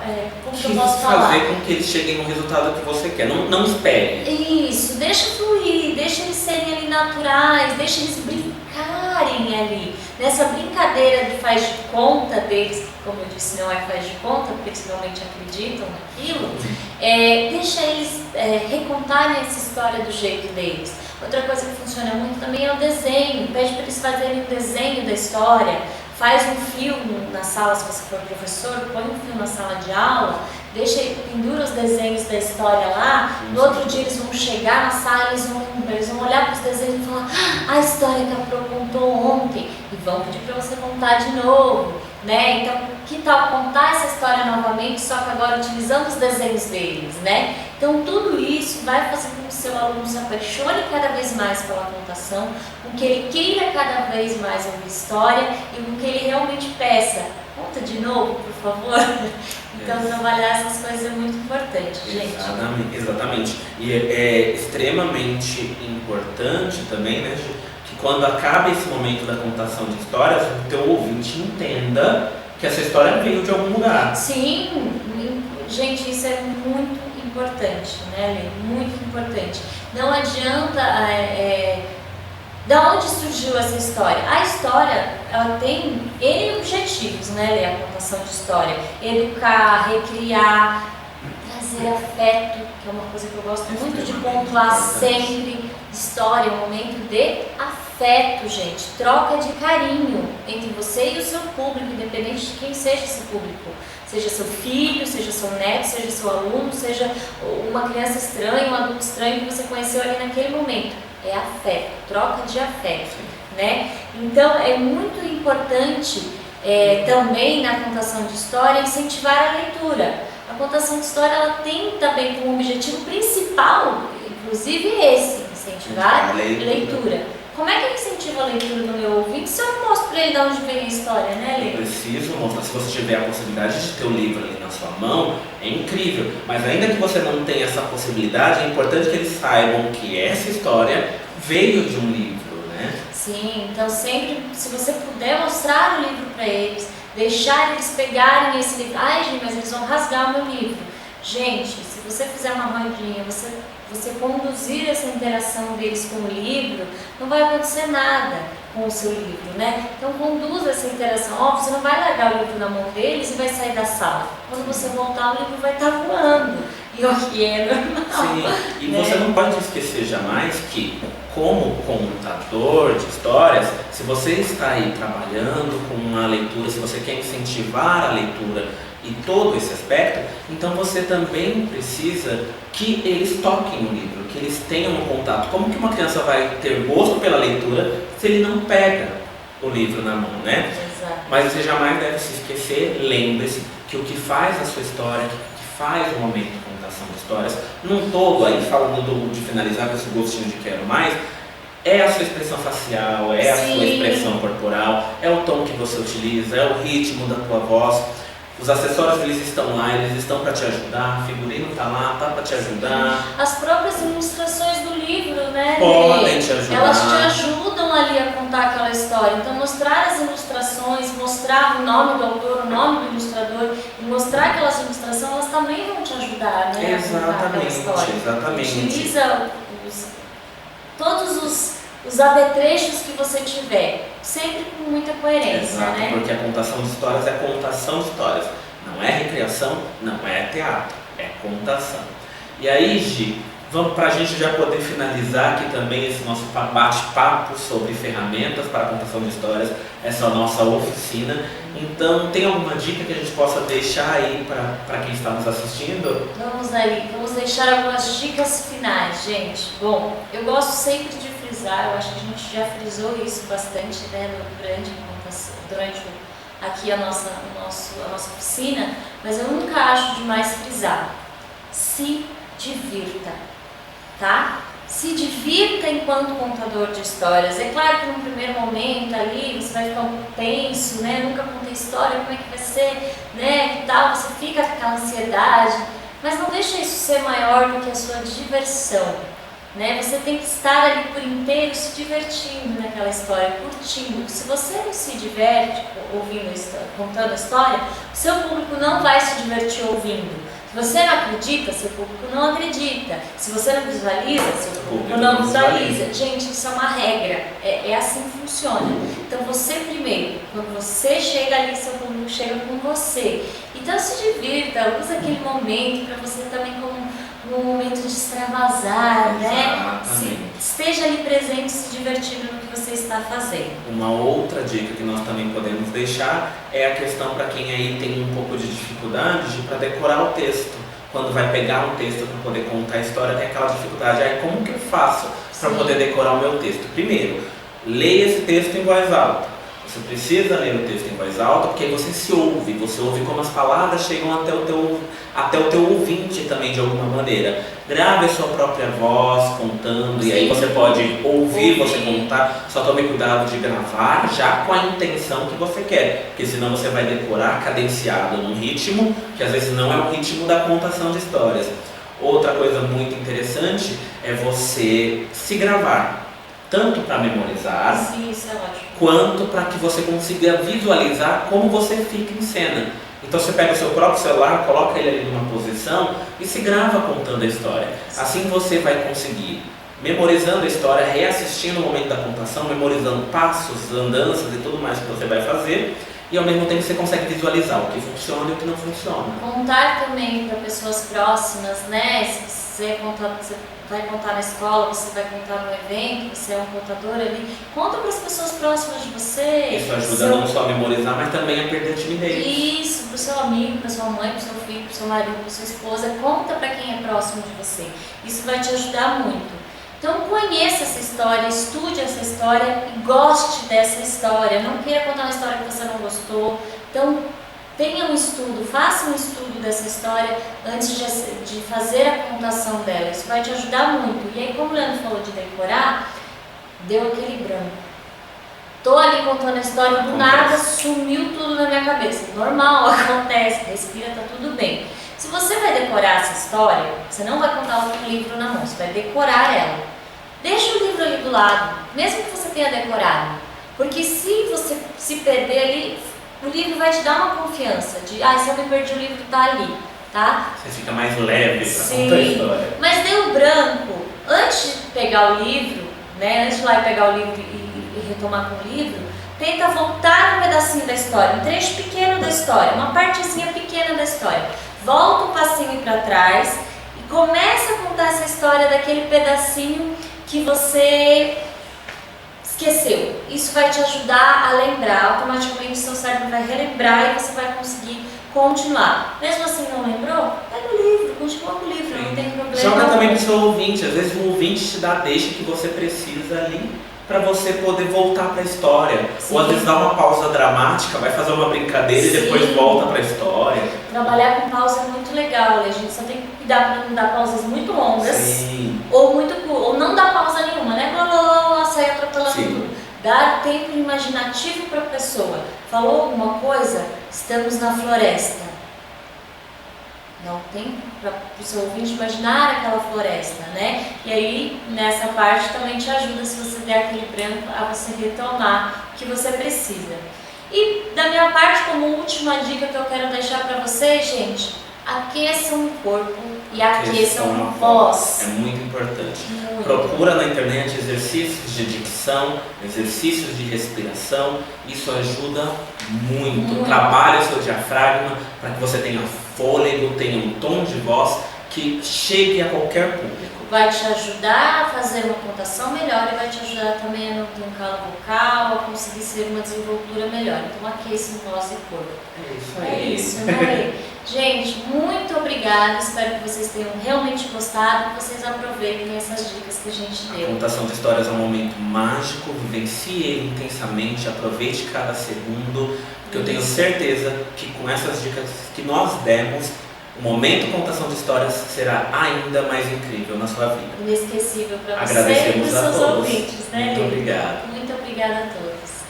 como que eu posso falar? Fazer com que eles cheguem no resultado que você quer, não espere. Isso, deixa fluir, deixa eles serem ali naturais, deixa eles brincarem ali. Nessa brincadeira de faz de conta deles, como eu disse, não é faz de conta, porque eles realmente acreditam naquilo, deixa eles recontarem essa história do jeito deles. Outra coisa que funciona muito também é o desenho, pede para eles fazerem um desenho da história. Faz um filme na sala, se você for professor, põe um filme na sala de aula, pendura os desenhos da história lá, no outro dia eles vão chegar na sala, eles vão olhar para os desenhos e falar, a história que a Pro contou ontem, e vão pedir para você contar de novo, né? Então, que tal contar essa história novamente, só que agora utilizando os desenhos deles, né? Então, tudo isso vai fazer com que o seu aluno se apaixone cada vez mais pela contação, com que ele queira cada vez mais ouvir história e com que ele realmente peça, conta de novo, por favor. Então, trabalhar essas coisas é muito importante, gente. Exatamente. E é extremamente importante também, né, que quando acaba esse momento da contação de histórias, o teu ouvinte entenda que essa história veio de algum lugar. Sim, gente, isso é muito importante, né, Lê? Muito importante. Não adianta... Da onde surgiu essa história? A história, ela tem N objetivos, né, Lê? A contação de história. Educar, recriar, trazer afeto, que é uma coisa que eu gosto muito de pontuar sempre. História é um momento de afeto, gente. Troca de carinho entre você e o seu público, independente de quem seja esse público. Seja seu filho, seja seu neto, seja seu aluno, seja uma criança estranha, um adulto estranho que você conheceu ali naquele momento. É afeto, troca de afeto, né? Então, é muito importante também na contação de história incentivar a leitura. A contação de história, ela tem também como objetivo principal, inclusive esse, incentivar a leitura. Como é que eu incentivo a leitura do meu ouvinte se eu não mostro para ele de onde vem a história, né, Lê? Eu preciso mostrar, se você tiver a possibilidade de ter o livro ali na sua mão, é incrível. Mas ainda que você não tenha essa possibilidade, é importante que eles saibam que essa história veio de um livro, né? Sim, então sempre, se você puder mostrar o livro para eles, deixar eles pegarem esse livro. Ai, gente, mas eles vão rasgar o meu livro. Gente, se você fizer uma rodinha, você conduzir essa interação deles com o livro, não vai acontecer nada com o seu livro, né? Então conduza essa interação. Ó, você não vai largar o livro na mão deles e vai sair da sala. Quando você voltar, o livro vai estar voando. E o que é normal. Sim, e né? você não pode esquecer jamais que, como contador de histórias, se você está aí trabalhando com uma leitura, se você quer incentivar a leitura e todo esse aspecto, então você também precisa que eles toquem o livro, que eles tenham um contato. Como que uma criança vai ter gosto pela leitura se ele não pega o livro na mão, né? Exato. Mas você jamais deve se esquecer, lembre-se que o que faz a sua história, que faz o momento de contação de histórias, num todo, aí falando de finalizar com esse gostinho de quero mais, é a sua expressão facial, é a sua expressão corporal, é o tom que você utiliza, é o ritmo da tua voz. Os acessórios, eles estão lá, eles estão para te ajudar, o figurino está lá, está para te ajudar. As próprias ilustrações do livro, né? Podem te ajudar. Elas te ajudam ali a contar aquela história. Então, mostrar as ilustrações, mostrar o nome do autor, o nome do ilustrador, e mostrar aquelas ilustrações, elas também vão te ajudar, né? Exatamente. Utiliza todos os apetrechos que você tiver, sempre com muita coerência, Exato, né? porque a contação de histórias é contação de histórias. Não é recriação, não é teatro, é contação. E aí, Gi, vamos para a gente já poder finalizar aqui também esse nosso bate-papo sobre ferramentas para a contação de histórias, essa nossa oficina. Então, tem alguma dica que a gente possa deixar aí para quem está nos assistindo? Vamos deixar algumas dicas finais, gente. Bom, eu gosto sempre de frisar, eu acho que a gente já frisou isso bastante, né, durante aqui a nossa oficina, mas eu nunca acho demais frisar. Se divirta, tá? Se divirta enquanto contador de histórias. É claro que no primeiro momento ali você vai ficar um pouco tenso, né? Nunca contei história, como é que vai ser, né? Que tal? Você fica com aquela ansiedade, mas não deixa isso ser maior do que a sua diversão, né? Você tem que estar ali por inteiro se divertindo naquela história, curtindo. Se você não se diverte contando a história, o seu público não vai se divertir ouvindo. Se você não acredita, seu público não acredita. Se você não visualiza, seu público não visualiza. Gente, isso é uma regra. É assim que funciona. Então você primeiro, quando você chega ali, seu público chega com você. Então se divirta, usa aquele momento para você também como um momento de extravasar, né? Esteja ali presente, se divertindo no que você está fazendo. Uma outra dica que nós também podemos deixar é a questão para quem aí tem um pouco de dificuldade para decorar o texto. Quando vai pegar um texto para poder contar a história, tem aquela dificuldade. Aí como que eu faço para poder decorar o meu texto? Primeiro, leia esse texto em voz alta. Você precisa ler o texto em voz alta, porque aí você ouve como as palavras chegam até o teu ouvinte também de alguma maneira. Grave a sua própria voz contando, e aí você pode ouvir você contar, só tome cuidado de gravar já com a intenção que você quer, porque senão você vai decorar cadenciado num ritmo que às vezes não é o ritmo da contação de histórias. Outra coisa muito interessante é você se gravar, tanto para memorizar, Sim, isso é ótimo, quanto para que você consiga visualizar como você fica em cena. Então você pega o seu próprio celular, coloca ele ali numa posição e se grava contando a história. Assim você vai conseguir, memorizando a história, reassistindo o momento da contação, memorizando passos, andanças e tudo mais que você vai fazer, e ao mesmo tempo você consegue visualizar o que funciona e o que não funciona. Contar também para pessoas próximas, né? Se você vai contar na escola, você vai contar no evento, você é um contador ali, conta para as pessoas próximas de você. Isso ajuda não só a memorizar, mas também a perder a timidez. Isso, para o seu amigo, para sua mãe, para o seu filho, para o seu marido, para sua esposa, conta para quem é próximo de você. Isso vai te ajudar muito. Então conheça essa história, estude essa história e goste dessa história. Não queira contar uma história que você não gostou. Então tenha um estudo, faça um estudo dessa história antes de fazer a contação dela. Isso vai te ajudar muito. E aí, como o Leandro falou de decorar, deu aquele branco. Tô ali contando a história, do nada sumiu tudo na minha cabeça. Normal, acontece, respira, tá tudo bem. Se você vai decorar essa história, você não vai contar o livro na mão, você vai decorar ela. Deixa o livro ali do lado, mesmo que você tenha decorado. Porque se você se perder ali, o livro vai te dar uma confiança de, se eu me perdi, o livro tá ali, tá? Você fica mais leve para contar a história. Mas deu branco, antes de pegar o livro, né, antes de ir lá e pegar o livro e retomar com o livro, tenta voltar um pedacinho da história, um trecho pequeno da história, uma partezinha pequena da história. Volta um passinho para trás e começa a contar essa história daquele pedacinho que você esqueceu. Isso vai te ajudar a lembrar, automaticamente seu cérebro vai relembrar e você vai conseguir continuar. Mesmo assim não lembrou? Pega o livro, continua com o livro, não tem problema. Joga também pro seu ouvinte. Às vezes o ouvinte te dá a deixa que você precisa ali para você poder voltar para a história. Sim. Ou às vezes dá uma pausa dramática, vai fazer uma brincadeira Sim. e depois volta para a história. Trabalhar com pausa é muito legal, a gente só tem que cuidar para não dar pausas muito longas. Sim. Ou não dar pausa nenhuma, né? Sair atropelando Sim. tudo. Dar tempo imaginativo para a pessoa. Falou alguma coisa? Estamos na floresta. Dá um tempo para o seu ouvinte imaginar aquela floresta, né? E aí, nessa parte também te ajuda, se você der aquele branco, a você retomar o que você precisa. E da minha parte, como última dica que eu quero deixar para vocês, gente, aqueçam o corpo e aqueçam a voz. É muito importante. Muito. Procura na internet exercícios de dicção, exercícios de respiração. Isso ajuda muito. Trabalha o seu diafragma para que você tenha fôlego, tenha um tom de voz que chegue a qualquer público. Vai te ajudar a fazer uma contação melhor e vai te ajudar também a não ter um calo vocal, a conseguir ser uma desenvoltura melhor. Então aqueça voz e corpo. É isso É aí. isso, né? Gente, muito obrigada. Espero que vocês tenham realmente gostado e que vocês aproveitem essas dicas que a gente A deu. contação de histórias é um momento mágico, vivencie ele intensamente, aproveite cada segundo, porque eu tenho certeza que com essas dicas que nós demos, o momento contação de histórias será ainda mais incrível na sua vida. Inesquecível para você e Agradecemos para os a seus todos. ouvintes, né? Muito obrigado. Muito obrigada a todos.